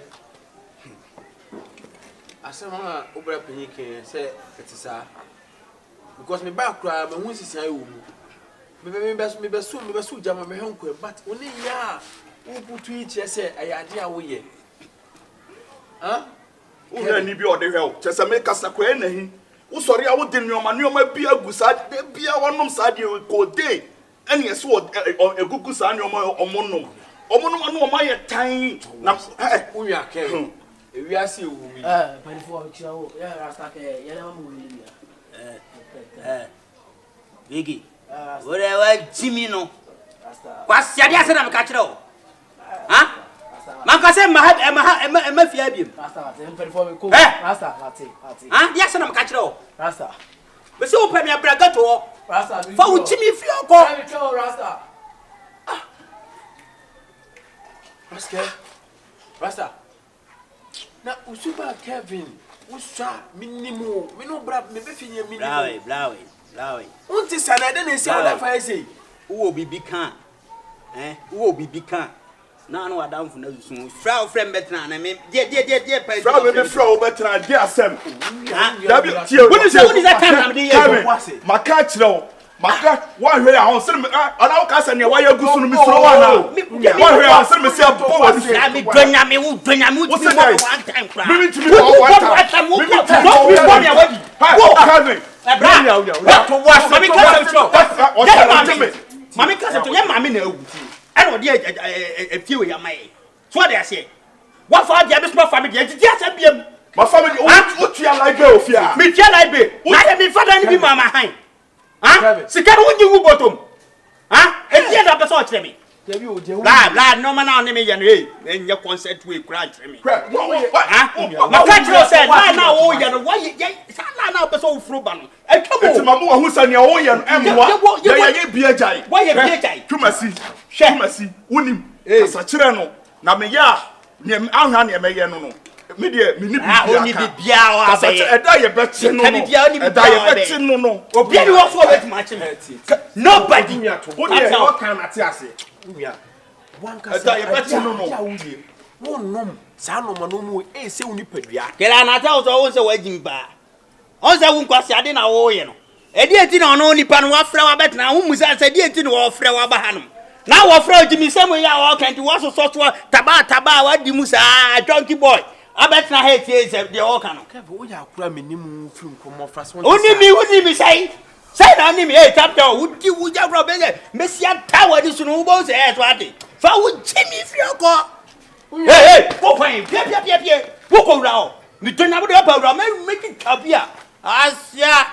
asema obra penike say etisa because me back cry me hu sisi ayi wo mu me be so jama me hwenko but oni ya wo putu ichi say ayade a wo ye wo ni bi ode hwe chese me kasa kwa na hi wo sori a wo de nneoma bi agusa de bia wonom sa de ko de ene yeso egugu sa nneoma omonom anu oma ye tan na wo ya ke ewi ase ewu mi panifo chiawo ya rasta ke ya na mu wi bigi ore wa jimi no kwasi ade ase na me ka kire o man ka se ma fi abiem rasta te panifo me ko rasta ate ya ase na me ka kire o rasta be se o pa me abra Ghetto rasta fa wo jimi fi oko rasta Rasta na usuba Kevin usha minimo mino bra me be finye minimo blawe unti sana de na esi oda fa ese wo bibi kan wo bibi kan na no adamfo na susun fra frem betra na me die pa fra me fra o betra die asem da bi tie woni se kan na me de ye maka kire o maka wa hwe ya hon me ana o ka se ne wa ya gusu no mi soro wa na wa hwe ya se me se bo wa du mi donya me one time kra mi ntimi one time mi ntimi ya wadi wo Kevin bra to wa mami ka se to mami ka se to ye mami na ewu e no de e fie we ya mai so de ase wa fa de be small family e ti ase biem ma family o tua like be ofia mi tia like be na ye mi father ni bi mama han sika no nyi wu bottom e da person kire me bla no man na me ye no enye concert we kura kire me ma ka kire say na wo ye no wo ye sa na person furo ba no e twemo eti mamu wa hu sa ne wo ye no emwa ye bia jai wo ye bia jai twumasi wonim asa kire no na me ya ne ahwa ne me ye no no me de me ni bibia wa be eda ye be chi no eda ye be chi no obi ni wo so bet ma chi nobody me ato what can ati ase nwia wan ka eda ye be chi no wonnom sa no ma no mu e se uni padua kela na ta so won se wagimba on se won kwase ade na wo ye no edi enti na ono nipa no wa fra wa bet na hu musa se edi enti no wo fra wa ba hanom na wo fra ojimi semu ya wo kanti wo so so taba wa di musa donkey boy abetna hate is the all no Kevin wo ya kura menimu film komo frase oni mi say na oni mi chapter wudi wuja bro be mesia tawa di sunu wo bo say so ade fa wo jimi fi oko wo kwan pie wo ko ra o mi to na bo pa ra me ki tabia asia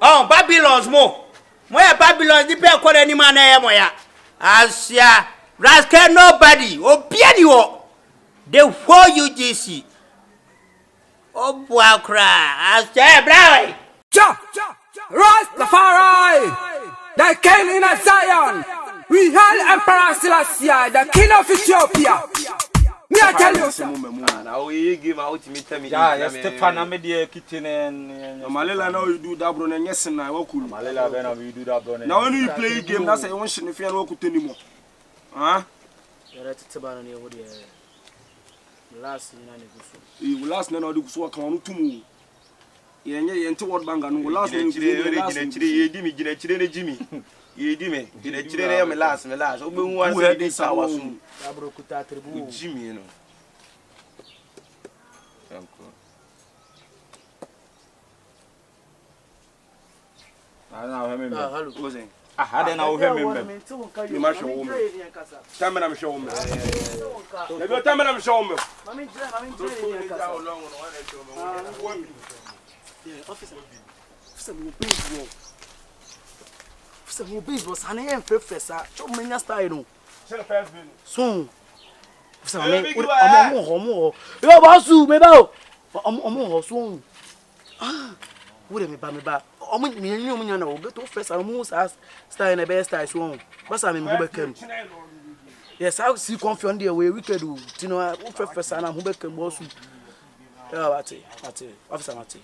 Babylons mo ya Babylons di pe ko ni ma na ye mo ya asia rascal nobody obiani wo the whole UGC. Oh, Buakra, as Jabrai. Rastafari, the king in Zion. We hail Emperor Selassie, the king of Ethiopia. Me I tell you, now we give out me tell me. Yeah, Stefan, I'm the kitchen and Malela now you do that bro and yes na wo cool. Malela when we do that bro. Now when you play game that's a one shit if you no ku anymore. You're right to ban on your wood. Last you last na no do so kan onu tumu yenye yente word banga no last na ye di mi gina chire ne jimi ye di me gina chire ne me last obe hu an dey sawa so abro kuta tribu jimi no sanko na ha me hello ozin hade na wo hwe me ni ma hwe wo me tambe na me hwe wo me na bi tambe na me hwe wo me mami jira ni kasa officer mo baseball sana yen professor cho menya style no so officer me omo yo ba su me ba o Omo so. Ah. Wait me ba. Omo me na o Ghetto first and mo style na best style so. Basa me go bekam. Yes, I see Confion there we wicked o. Tino o first and mo bekam bo so. Yeah, Mate. Officer Mate.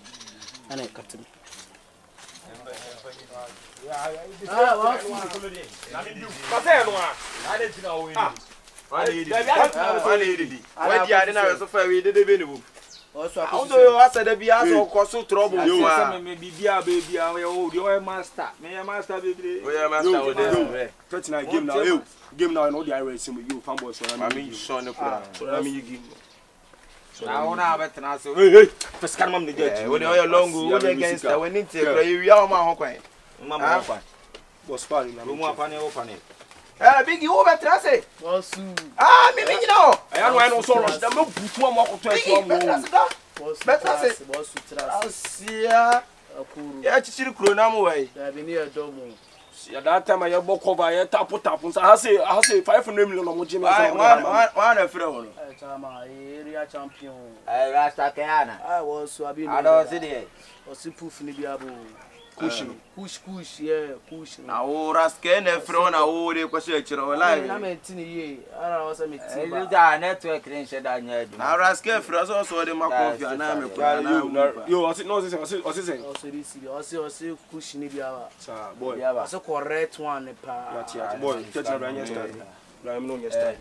Ana captain. I want to have a chance. Hey, first come on the jet. When you're long, we're against the winning team. We are my home. Mamma, was funny. I'm open it. Big you over Tracy. Ah, maybe you know. I don't know so much. The move to one more to better say, yeah, to see the chronome way. I've been near Domo. At that time, I have book over a tap. I say 500 million on Jimmy. One of them. Area champion. I was so I've I don't see it. Or simple Finibiabo. Push, yeah, push. Now, Raskin, a throne, I would request your life. I'm a tinny. I was a network. Now, Raskin, Frost also the Macofi, and I'm you was it no, also push Nibia. Boy, I was a correct one. Boy, yesterday. I'm not yesterday.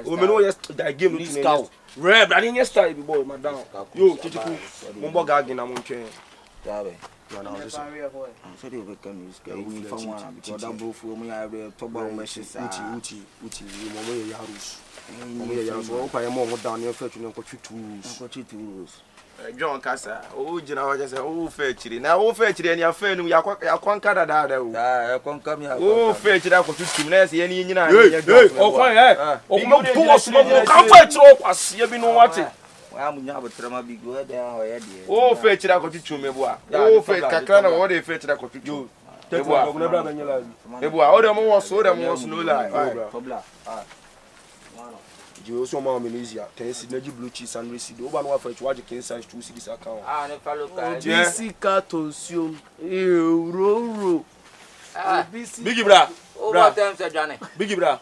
Know yesterday game discourse. Red, I didn't yesterday, boy, madam. You, Kyekyeku, Mumbo Garden, I'm okay. I'm sorry, we can use we from one because that both for me. I will talk about messages. Uti, Yarus. Yarus, or by a moment down your fetching and got you tools. John Cassa, oh, General, just oh, fetching. Now, oh, fetching, and your friend, we are quite Canada. I can't come here. Oh, fetching, I got 2 minutes, any Union. Oh, quiet. Oh, no, come fetch, oh, I see you know what. I'm never trying to be good. Oh, fetch it, I got to me. Oh, fetch Kakana, what they fetch it, I got to do. They were all the more so than was no lie. You also more easier. 10 synergy blue cheese and receipt. Over one for what you can size 2 cities account. Ah, if I look at Confion, Euro. Biggie bra. Over times a Johnny. Biggie bra.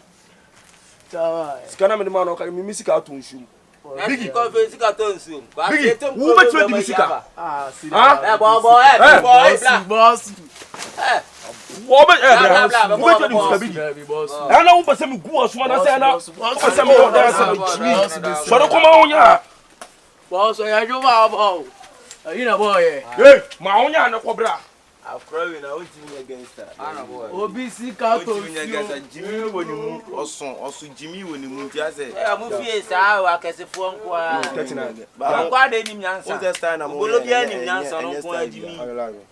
Scanner the man, okay, music out to shoot. Biggie, Biggie, who bet you the music? Boss. I know but some goes one I say now. Some so come on ya. Boss, I do about. You know, boy. Hey, my own ya no cobra. I'm crying out against that. OBC Carton against Jimmy when you also Jimmy when you move. I say, I'm moving. I can say for I'm quite any answer. This time I'm going to be any answer. Jimmy,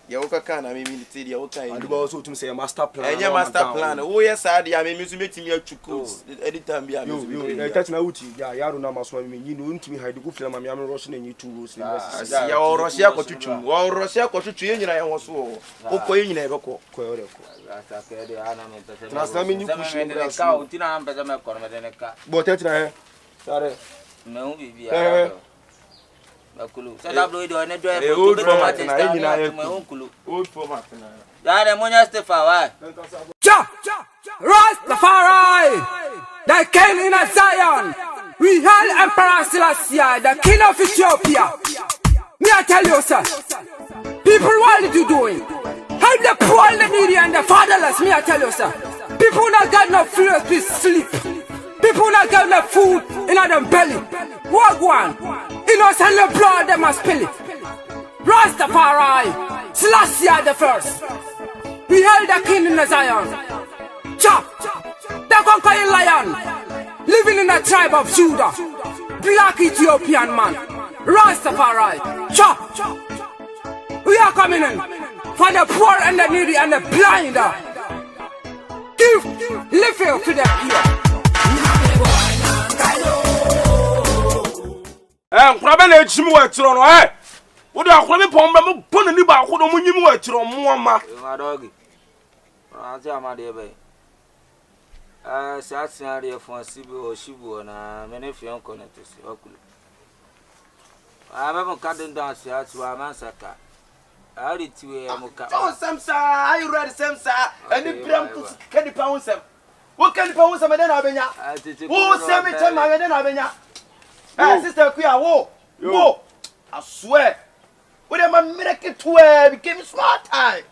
Yoka, I mean, the okay. I also to say a master plan. And your master plan. Oh, yes, I mean, you make me a chukos. Anytime you touch my uti. Yeah, Yaruna must want me. You know, to me, I do good film. I'm rushing and you two. Your Russia got to you. Or Russia got to change, and I was so. Okay, you never call. Last time you push in the cow, Tina, I'm better than a corner than a car. But that's right. Sorry. No, we are. So that blue door and a drive. Old format. That I'm on your step. Rastafari, the king in Zion. We hail Emperor Selassie, the king of Ethiopia. Me I tell you, sir. People, what are you doing? Help the poor, the needy, and the fatherless. Me I tell you, sir. People not got no food to sleep. People not got no food in their belly. What one? Innocent the blood they must spill it. Rastafari, Selassie the first. We held the king in the Zion. Chop, the conquering lion, living in the tribe of Judah. Black Ethiopian man. Rastafari, chop. We are coming in for the poor and the needy and the blind. Give living to the poor. Probably Jimmy Wetron, eh? What are you calling pon any back? Who don't you wet from Mama? My doggy. I'll tell my dear bay. I sat scenario for Sibu or Shibu and many of your connectors. I'm cutting down, sir, to a massacre. I read to a mocha. Oh, some sir, are you ready, some sir? And the pram to Kenny Pounds. What can you pound some of them? Who send me to my then Avena? Ah, sister, we are war. Whoa, I swear. What am I making to wear? Became smart time.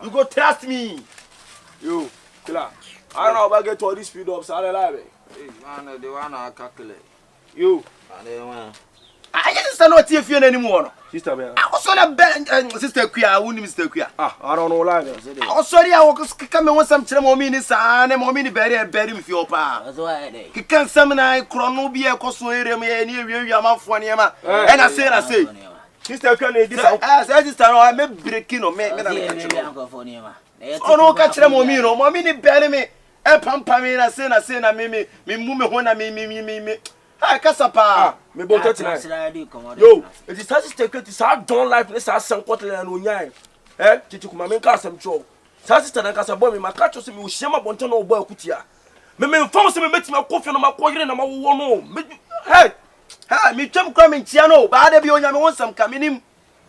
You go trust me. You, killer. I don't know about get to all these speed ups. I don't like it. Man, the one I calculate. You. I just not if you anymore. Sister, man. I was on a bed, sister Quia. I wouldn't mistake Quia. I don't know. Like I was sorry. I was coming with some minutes and a moment bury with your pa. That's why he can't summon I chronobia cosway me near your mouth for Yama. And I say, Sister, can I sister, I may breaking or make me uncle for Yama. Oh, no, catch them on me, no, mommy, bury me. A pampa me, I say, I me, mummy, when I me. I Casapa, me both tonight. Yo, it is such a take it is our don't like this as some quarter and unyai. Eh, Chichukuma make us some trouble. Sister and Casabo, my catches me with Shema Bontono boy Kutia. Me force me make my coffee on my quarter and my one. Hey, me chum coming Tiano, but I be on your own some coming in.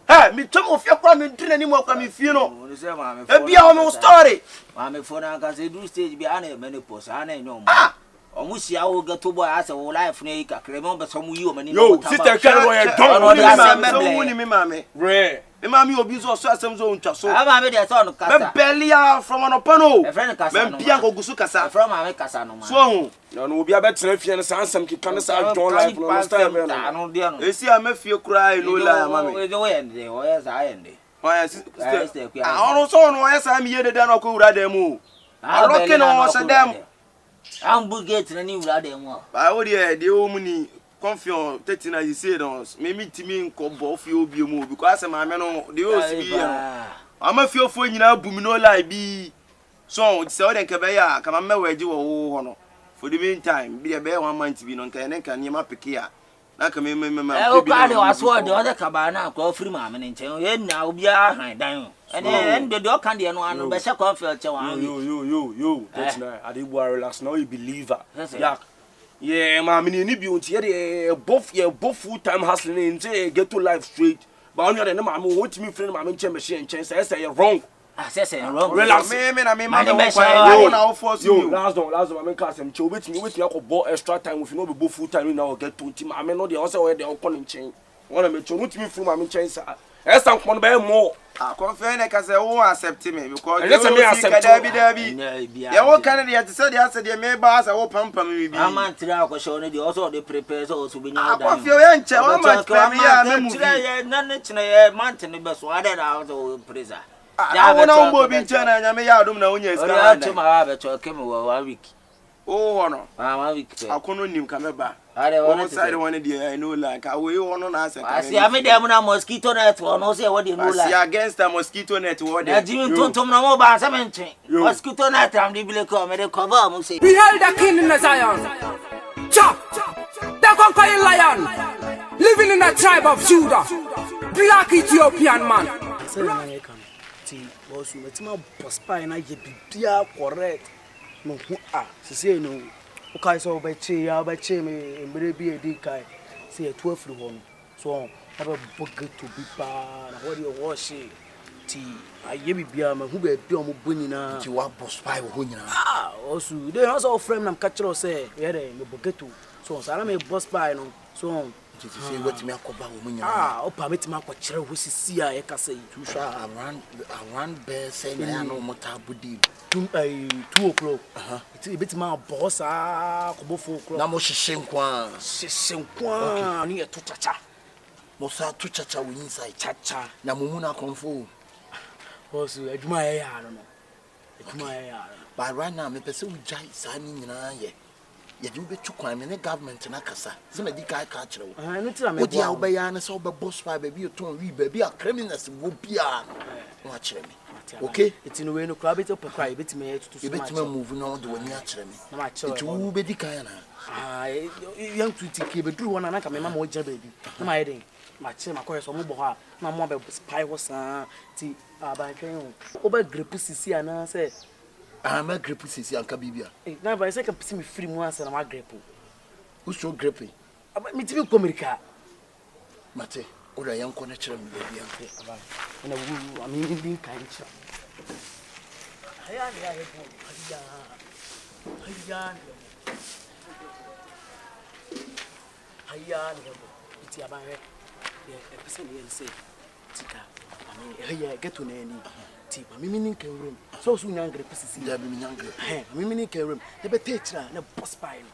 Hey, me chum of your coming to any more coming funeral. Be our story. Mammy for now, because they do stage behind a menopause. I know. Almost I will get to boy as a life make a remember some you many. Yo, sister, don't me, mammy. Rare. The mammy will be so some zone to so. I made a son of Belia from an opano. A friend of Piago Gusukasa from Amecasano. So, none will be a better if you understand some kickers out. Don't like last time. I know, dear. You see, I may feel cry, no lie, mammy. The way and the where's I end. Why, I don't know, why I'm here to done or could I demo. I reckon I was a damn. I'm getting a new lad. I would hear the woman Confion, taking as you said, maybe to me in Combo of you be moved because I'm a man on the OC. I'm a few for you now, Buminola be so it's all the Cabaya, come on, where you are for the meantime. Be a bear 1 month to be on Canek and Yama Pikia. Like a member, I swear the other cabana call free mamma and tell you now be a down. And then the dog candy and one better comfort. You, that's nice. I did worry last now, you believer. Yeah, mammy, you need to both full time hustling and say get to life straight. But on your end, mamma, what me friend, mamma, machine and chance, I say wrong. I say wrong. Relax, I mean, I'll force you. Last one, class and chill with me with your ball extra time if you know both full time now get to team. I mean, no, the also where they're calling chain. One of me, with me from my chance. Yes, I'm going to buy more. I confirm I say, oh, accept me because let me accept Debbie. Yeah, what kind of the answer? The answer, the may boss, I will pump me. I'm not to show you also the prepares also be now. I confirm you, I'm not a mountain, the best one out of prison. I won't be turning and I may have no yes. I came over 1 week. Oh, no, I'm a week. I couldn't come back. I don't want to I know like I will on answer. I see, I made them a mosquito net one. No, say what you know like against a mosquito net. What you don't know about 17 mosquito net. I'm the black cover. We held the king in the Zion. Chop, the conquering lion, living in the tribe of Judah, black Ethiopian man. Was with my postpone and I get be correct. No, say no. Okay, so by chain, maybe a dekai, say a 12 one. So, have a bucket to be bad. What do you wash it? Tea, I give me beer, who be a bunina. You want post by winner. Ah, also, they also frame them catcher or say, yeah, they bucket to. So, I am a boss by no. So, if you say what me about women, oh, permit my watcher, which is see, I can say, to shall run bear saying, I know what I would do. 2 o'clock. It's a bit more boss. Come 4 o'clock. Now, Shishin near to Chacha. Mosa to Chacha inside Chacha. Namuna Confion. Also, I admire, I don't know. Admire. But right now, me pursue giant signing in a year. Yet you be too crime in the government in Akasa. Some of the guy catch you. What the Albayana saw by boss 5 baby, you told me, baby, a criminals will be watch me. Okay, it's in a way no crab it up a cry, bit me to moving on to a natural. It will be the kind of young to keep a true one and I can remember what baby. My heading, my chin, my course, or mobile, my mobile spy was tea by train. Over Gripusy and I said, I'm a Gripusy and Cabibia. Now, by second, see me free once and I'm a gripple. Who's so gripping? About me to be Comerica. Mate, ora yanko na kyerɛ me baby yanko. Na wu amini din kan kyerɛ. Haya ne ya yebo. Haya ne yebo. Iti abawe. Pese ne yɛn sɛ tika. Haya Ghetto na ani. Ti ba mimi nin kan room. So nyangre pesisi. Ya mimi nyangre. Mimi nin kan room. Ne bete kyerɛ na boss pie no.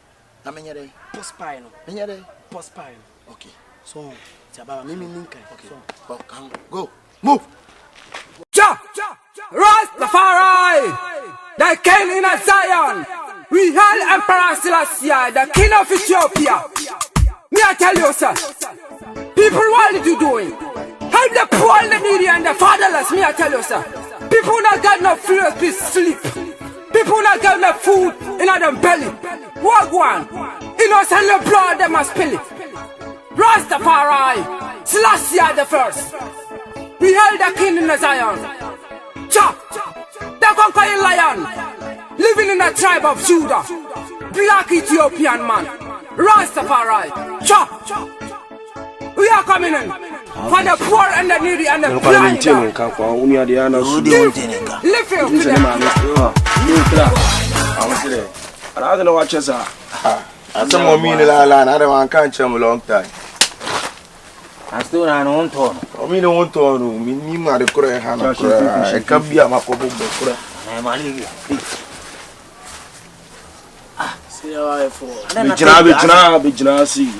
Na menyere. Boss pie no. Menyere. Boss pie no. Okay. So Chaba mimi nin kan. Okay. Well, come go. Move. Cha! Rastafari! The king in Zion! We hail Emperor Selassie, the king of Ethiopia! Me I tell you, sir, people, what are you doing? Help the poor, the needy, and the fatherless, me I tell you, sir. People not got no food to sleep. People not got no food in their belly. Walk one. Innocent the blood, they must spill it. Rastafari! Selassie the first! We hail the king in Zion! Cha! The conquering lion! Living in the tribe of Judah! Black Ethiopian man! Rastafari! Cha! We are coming in! For the poor and the needy and the blind! Lift it I don't know what you say. Some more mean la I don't want to catch him a long time. I still don't want to. I mean, I want to know. Me, my correct hand. I can't be a map of the I'm a little. See how I fall. See.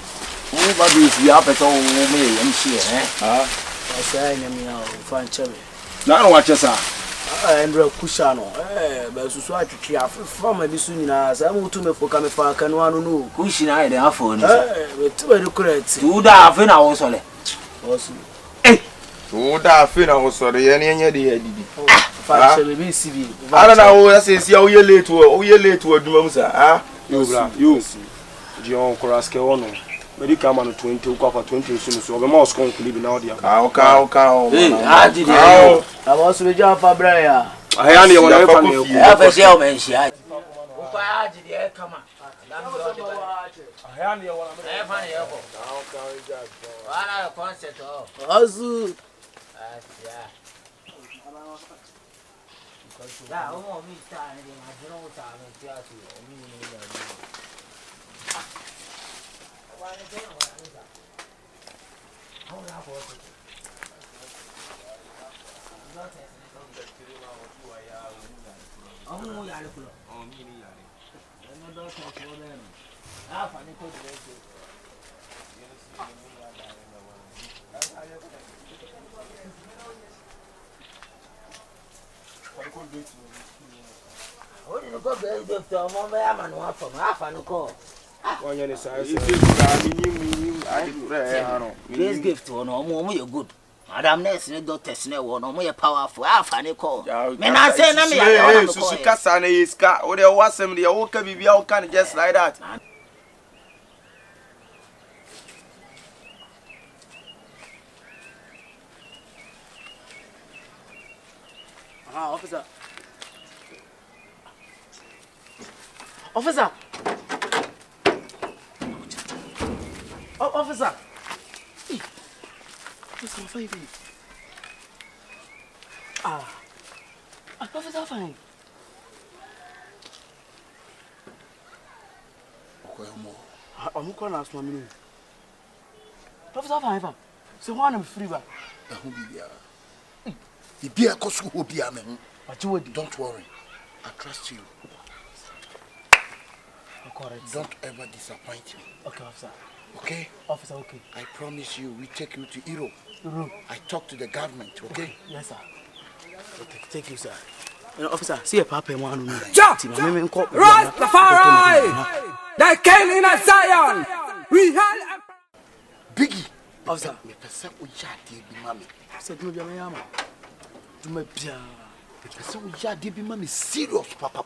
Nobody is the up at all. Me, I'm sure, eh? I say, I'm fine, Cherry. Now, what you say? Andrew Cushano, but society from a soon as I want to me for coming for Canoano. Cushion, I have phone. With 2 credits. 2 days, I was on it. So that fin I was sorry, any idea. I don't know, I say, how you late to a drumsa, ah? You, John Coraske on. But you come on 20, cover 20 soon, so the mouse can't live in audio. Cow. I did. I was with John Fabrea. I only want to have a shell, man. She had. Come on. This gift on all you're good. Madam Ness, Dr. Snow, no more powerful. I find a call. Men I say, I'm Susukasane is car, or there was some the old baby, all kind of just like that. Officer. Officer. Officer. Officer, fine. Officer, fine. I'm going to ask my minute. Officer, fine. So, one I'm free. The beer cost will be a man. But you would. Don't worry. I trust you. Don't ever disappoint me. Okay, officer. Okay? Officer, okay. I promise you, we take you to Europe. Europe? I talk to the government, okay? Yes, sir. Okay, thank you, sir. Officer, see a papa one. Rastafari! The king in Zion! We hail Biggie! Officer, me person we yadi be mami. Said no be yama. Do me pia. Me person we yadi be mami serious papa.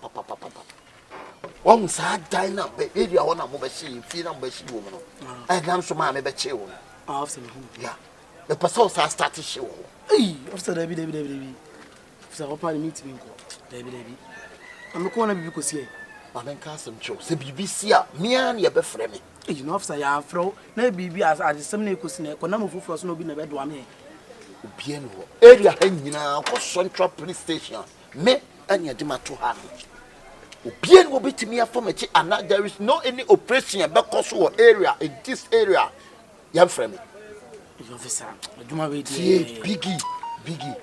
One sad dine up, baby. I want to move a she, feel I'm a she woman. And I'm so mammy, but she won't. Officer, yeah. The person started show. Hey, Officer, Debbie. Officer, I'll probably meet me. Debbie. I'm going to be because here. ma men ka asem cho se BBC a me an ye be frɛ me you know officer ya afro na bibi as adesem na ekosi na ekona mofofo so no bi na be do ame obie no area ha nyina ko Central Police Station me anya de mato ha no obie no betimi afom echi and there is no any operation be koso area in this area ya frɛ me officer aduma we di biggie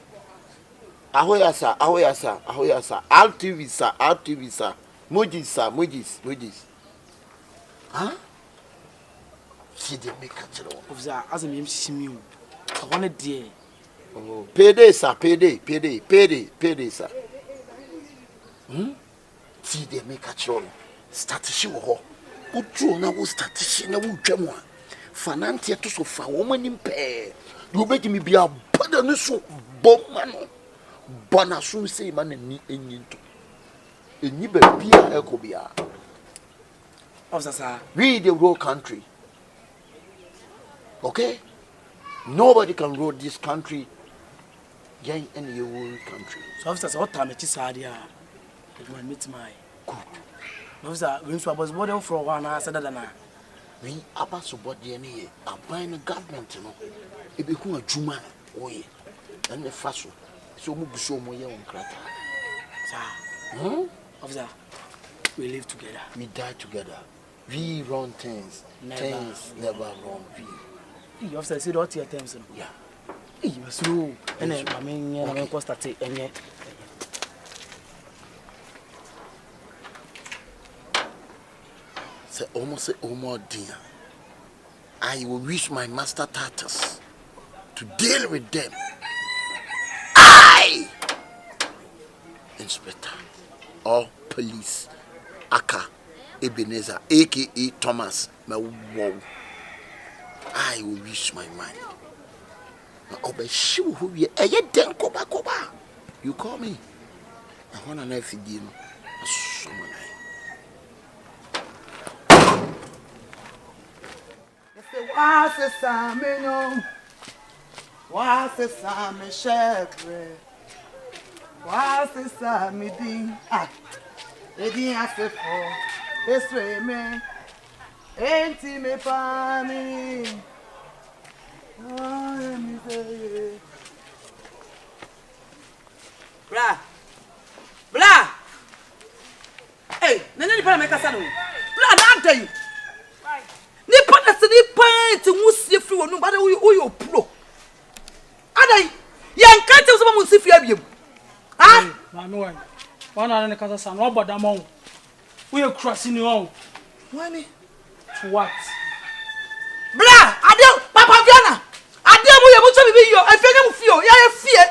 ahoya sir RTV sir Mojis huh see they make a chero officer as me shimi o I want there oh payday sir see they make a chero start shi wo ho utu na wo start shi na wo twam a fanantie to so fa wo mani mpe do be mi bia bada no so bomma no bona so say man ni enyinto enyi ba bia ekobia officer we the whole country okay nobody can rule this country again in the whole country so officer what time it is sadia it man meet my good officer we so about what for one answer that na we about so body any aban the government no e be ku adwuma oye and the faso so mu buso mo ye on krata sir officer we live together we die together we run things never run we officer say what your terms no yeah you so and I mean na ko start enye say almost dear I will wish my master tatters to deal with them. I Inspector or Police Akabenezer aka Thomas Mewo. I will wish my mind. You call me. I want to know if you did. What's the salmon? What's the salmon shepherd? What's the salmon ding? Ah, it didn't ask for this way, man. Ain't me family. Oh, let me say, blah. Hey, nene pa make asano. Blah, na day. Nipa na se nipa ti musie free wonu ba de wo pro. Adai, yan ka te so ba musie free abiem. Ah? Na me wan. Wana na kasa san no boda mo. We e crossing you on. Wani? To what? Blah, ade Papa Viana. Ade mu ye mu so bibi yo, afenya mu fie o, ya ye fie.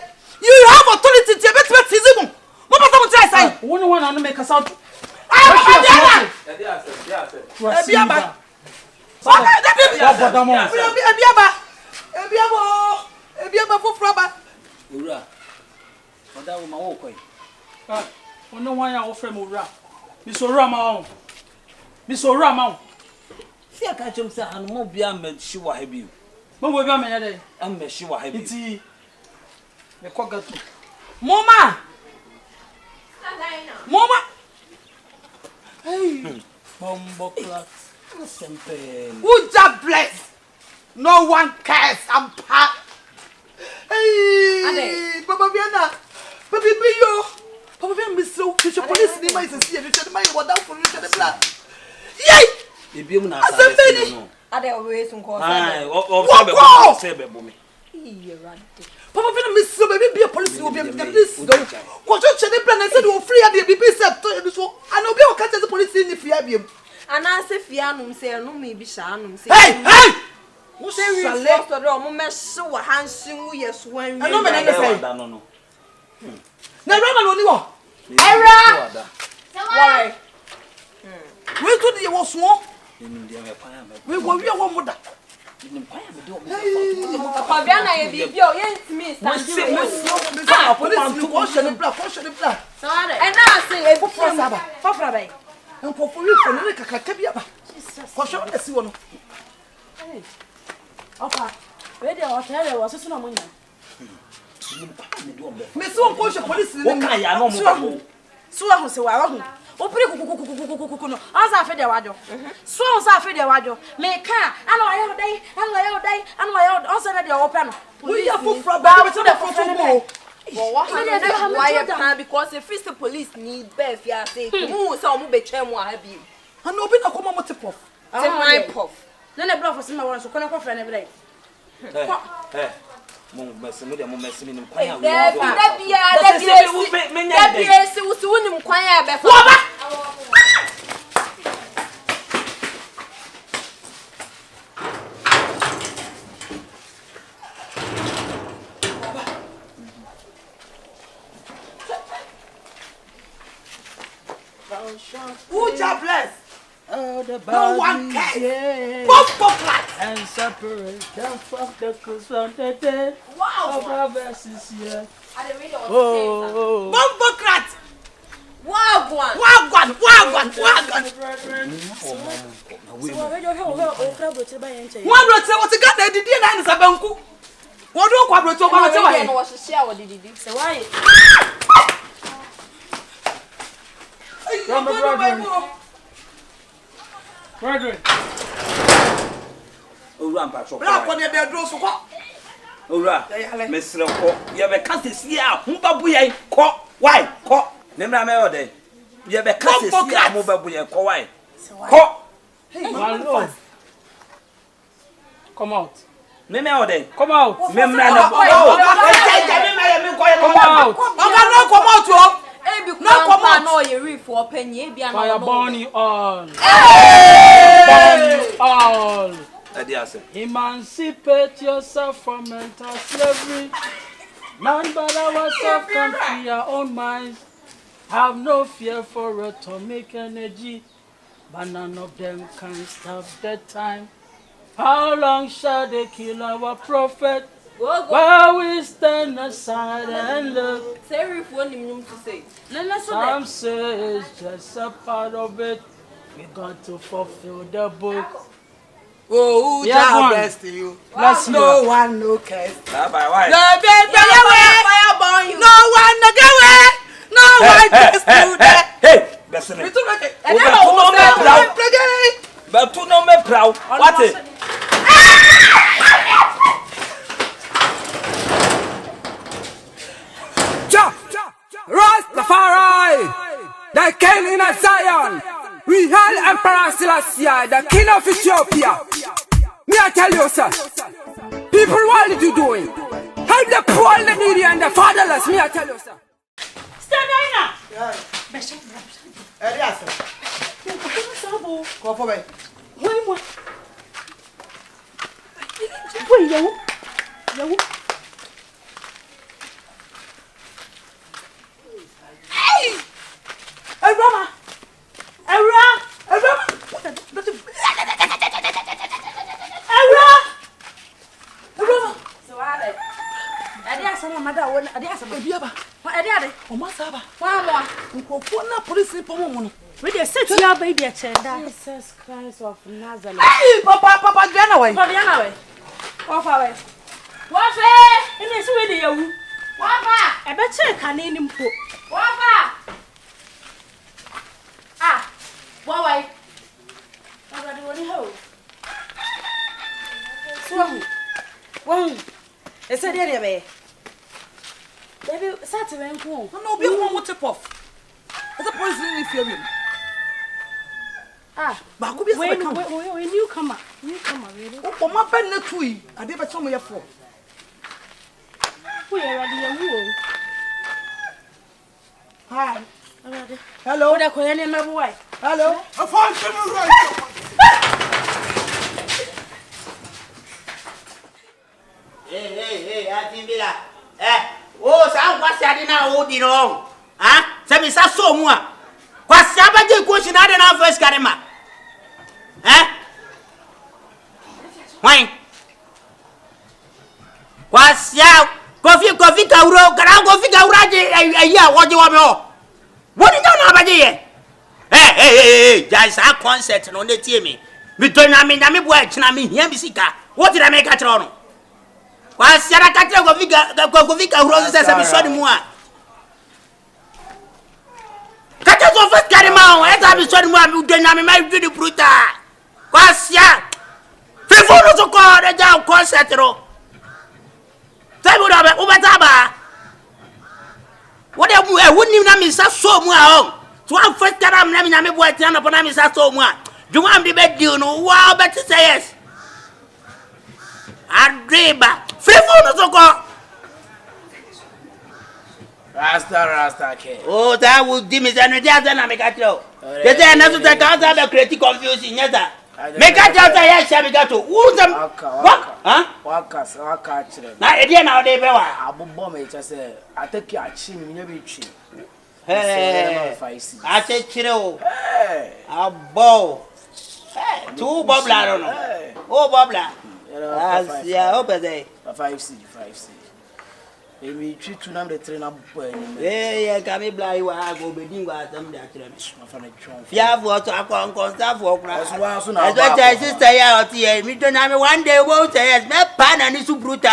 You have authority to bet tizimu. Mo pata mu try sai. Woni wana no make us out. Papa Viana. Ebiaba. Ebiaba for fraba. Ura. Oda wo ma wo koi. Ono wan ya wo frem ura. Mi so ura ma o. Si aka chem se anu mo bia me hyi wa ha bi. Mo bo bia me ya dey. Am me hyi wa ha bi. Iti. Me ko Ghetto. Mama. Hey. Bombo clock. Simple. Who just bless? No one cares. I'm part. Hey, Papa Viana. Baby, yo. Papa Viana, Miss Socio-political. Ni mai se see you. Chede mai wada for you chede bla. Yey. Ebi mu na sa no. Ade always unko say be bo me. Papa Viana, Miss So baby be a police will be this go. Ko chede bla na say do free ade bibi say to so. Ana obi o ka chede police ni free abiem. Ana se fianum se anum mi bi shanum se. Hey! Wo se wi first of all mo me hye wa hansin wo yeso wan wi. Ano me na say. No. Na rama no ni wo. Era. Why? We to the wo so. We go wi wo moda. Papa Viana ye bibi o ye ntimi stand. Ah, police ni ko hye ne bla. Sorry. E na say e bu Saba. Fafra bai. Enko for you for no kakaka bia ba. Ko hye na si wo no. Opa, we dey hotel we so na mo nya. Me so ko hye police ni. Wo kan ya no mo ba mo. So ahu se wa ahu. Opre kukukukukukukuku no. Asa fe de wajo. So asa fe de wajo. Me kan ana wa ye dai, ana wa ye on say na de open no. We ya for ba we to the for go. Why plan because the first police need beef ya say. Who say o mu be twem wa ha bi. Ana obi na koma mo tip off. Say my puff. Na na bro for say ma won so kono ko fe na be dai. Mon mesi mo de mo mesi mi nim kwan ya. Da bia si wunim kwan ya be fa. Who jobless? Oh, the no one cares. Both and separate them from the cause from the dead. Wow. Of our verses here. Oh. Bombocrat. Wagwan. One brother was a gun. Did you know Sabanku? What do you want to I was a share what did you say? Why? Brethren. Owura mpacho. Bra ko ne be dro so ko. Owura, mesre ko. Ye be kasesi a hu babu yen ko. Why? Ko. Ne mra me ode. Ye be kasesi a mu babu yen ko why? Ko. Hey, come out. Me ode. Come out. Me mra na. Come out. Oga no come out o. No come on, no, you reef for penny, be fire burning all. Burning all. Emancipate yourself from mental slavery. Man, but ourselves can free our own minds. Have no fear for atomic energy, but none of them can stop the time. How long shall they kill our prophet? While we stand aside and look. Some say it's just a part of it. We got to fulfill the book. Oh, yeah, bless you. Bless no one no cares. Bye bye. No one no get away. No one cares to that. Hey, bless me. But to no me proud. What it? Rastafari, the king in Zion. We hail Emperor Selassie, the king of Ethiopia. Me I tell you, sir. People, what are you doing? Help the poor, the needy, and the fatherless. Me I tell you, sir. Stand down. Go for me. Wait, yo. Hey, Rama! So are they? I did some mother. I did some baby. What are they? Oh, my Saba. One police woman. We just sit here, baby. Jesus Christ of Nazareth. Hey, Papa, get away. Off away. What? And it's really you. What? I bet you can't even put. What? Ah, why? Nobody want to hold. So, one. It's a dear baby. Baby, Saturday and cool. No, be one tip off. It's a poison in the film. Ah, but could be a newcomer. Newcomer, really. Oh, my pen, the tree. I never told me a four. We are ready a woo. Hi. Hello, the Korean and my boy. Hello. A fine right. Hey, I think that. Oh, some was I didn't hold it on. Ah, Sammy so more. What's Sabaji question? I don't know first Karima. Why? What's ya? Coffee, Kauro, Coffee, a year. What do you want me? What do you know about it? Hey, there's a concert on the team. We don't know me, watch, and Yamisika. What did I make at all? What's Yara Katia Govika Roses as a son more? Catch us off at Carimao, as I was showing one who didn't make the bruta. Quasia. Fifo so called a down concert. Tell me about Ubataba. What I wouldn't even miss so much. So I'm first that I'm naming a boy down upon me so much. Do you want the bed you know? Wow, better say yes. I'd dream back. Fifo so called. Rasta, okay. Oh, that would give me the energy and I make a show. There's another that can't have a creative confusion. Yes, make a job. Yes, I got to. Who's them? What? Huh? Waka. Now, again, now they go. I bomb it. I say, I take your chin in your tree. Hey, I said, Chiro. Hey, a bow. Hey, 2 bobbler. I don't know. Oh, bobbler. Yeah, over there. 5C. We treat to number 3 number. Yeah, can be blind. I go be doing what I'm there. Yeah, what I can't constant for class. As well as sister out here, we don't have one day won't say yes, my pan and it's brutal.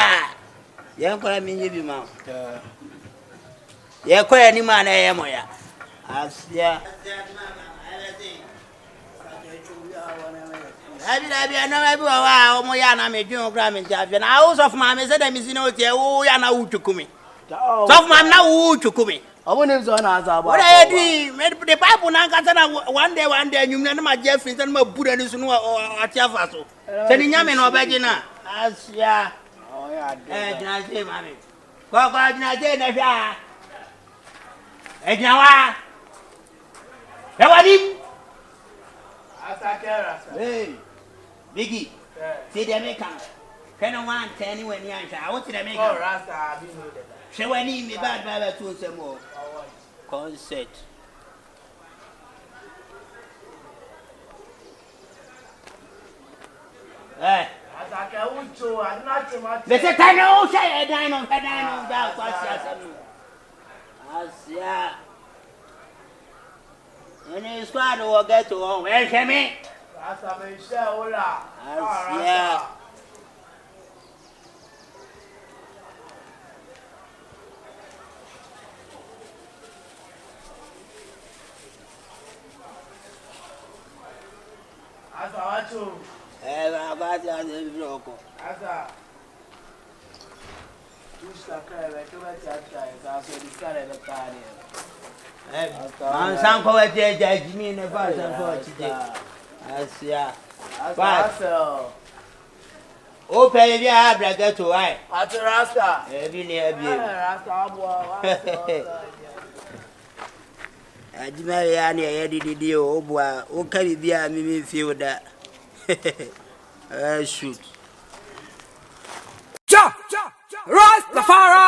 Yeah, call me you mouth. Yeah, call any man I am. As yeah. I know everyone. Moyana made you gram in Japan. I also of my said, I'm missing out here. Oh, Yana Uchukumi. So, my now Uchukumi. I want him to answer. What I did, made the Papa Nankatana one day, you know, my Jeffries and my Buddha is no or Tiafaso. Sending Yaman or Bagina. As ya. Oh, yeah, I say, mammy. Go, I say, Navia. Ejawa. Ewadim. Hey. Biggie, see the American. Can I want 10 when you answer? I want to make a rasta. So when he me bad by 2 some more concert. Eh, as I can to, I'm not too much. They said, I know, say a dino, that was yeah. And it's quite a Ghetto home. Where can me? Yeah. Oh, pay me, I have to go to Rasta. Every near you. I did my idea, oh, boy. Oh, can you be a me feel that? Shoot. Rastafari!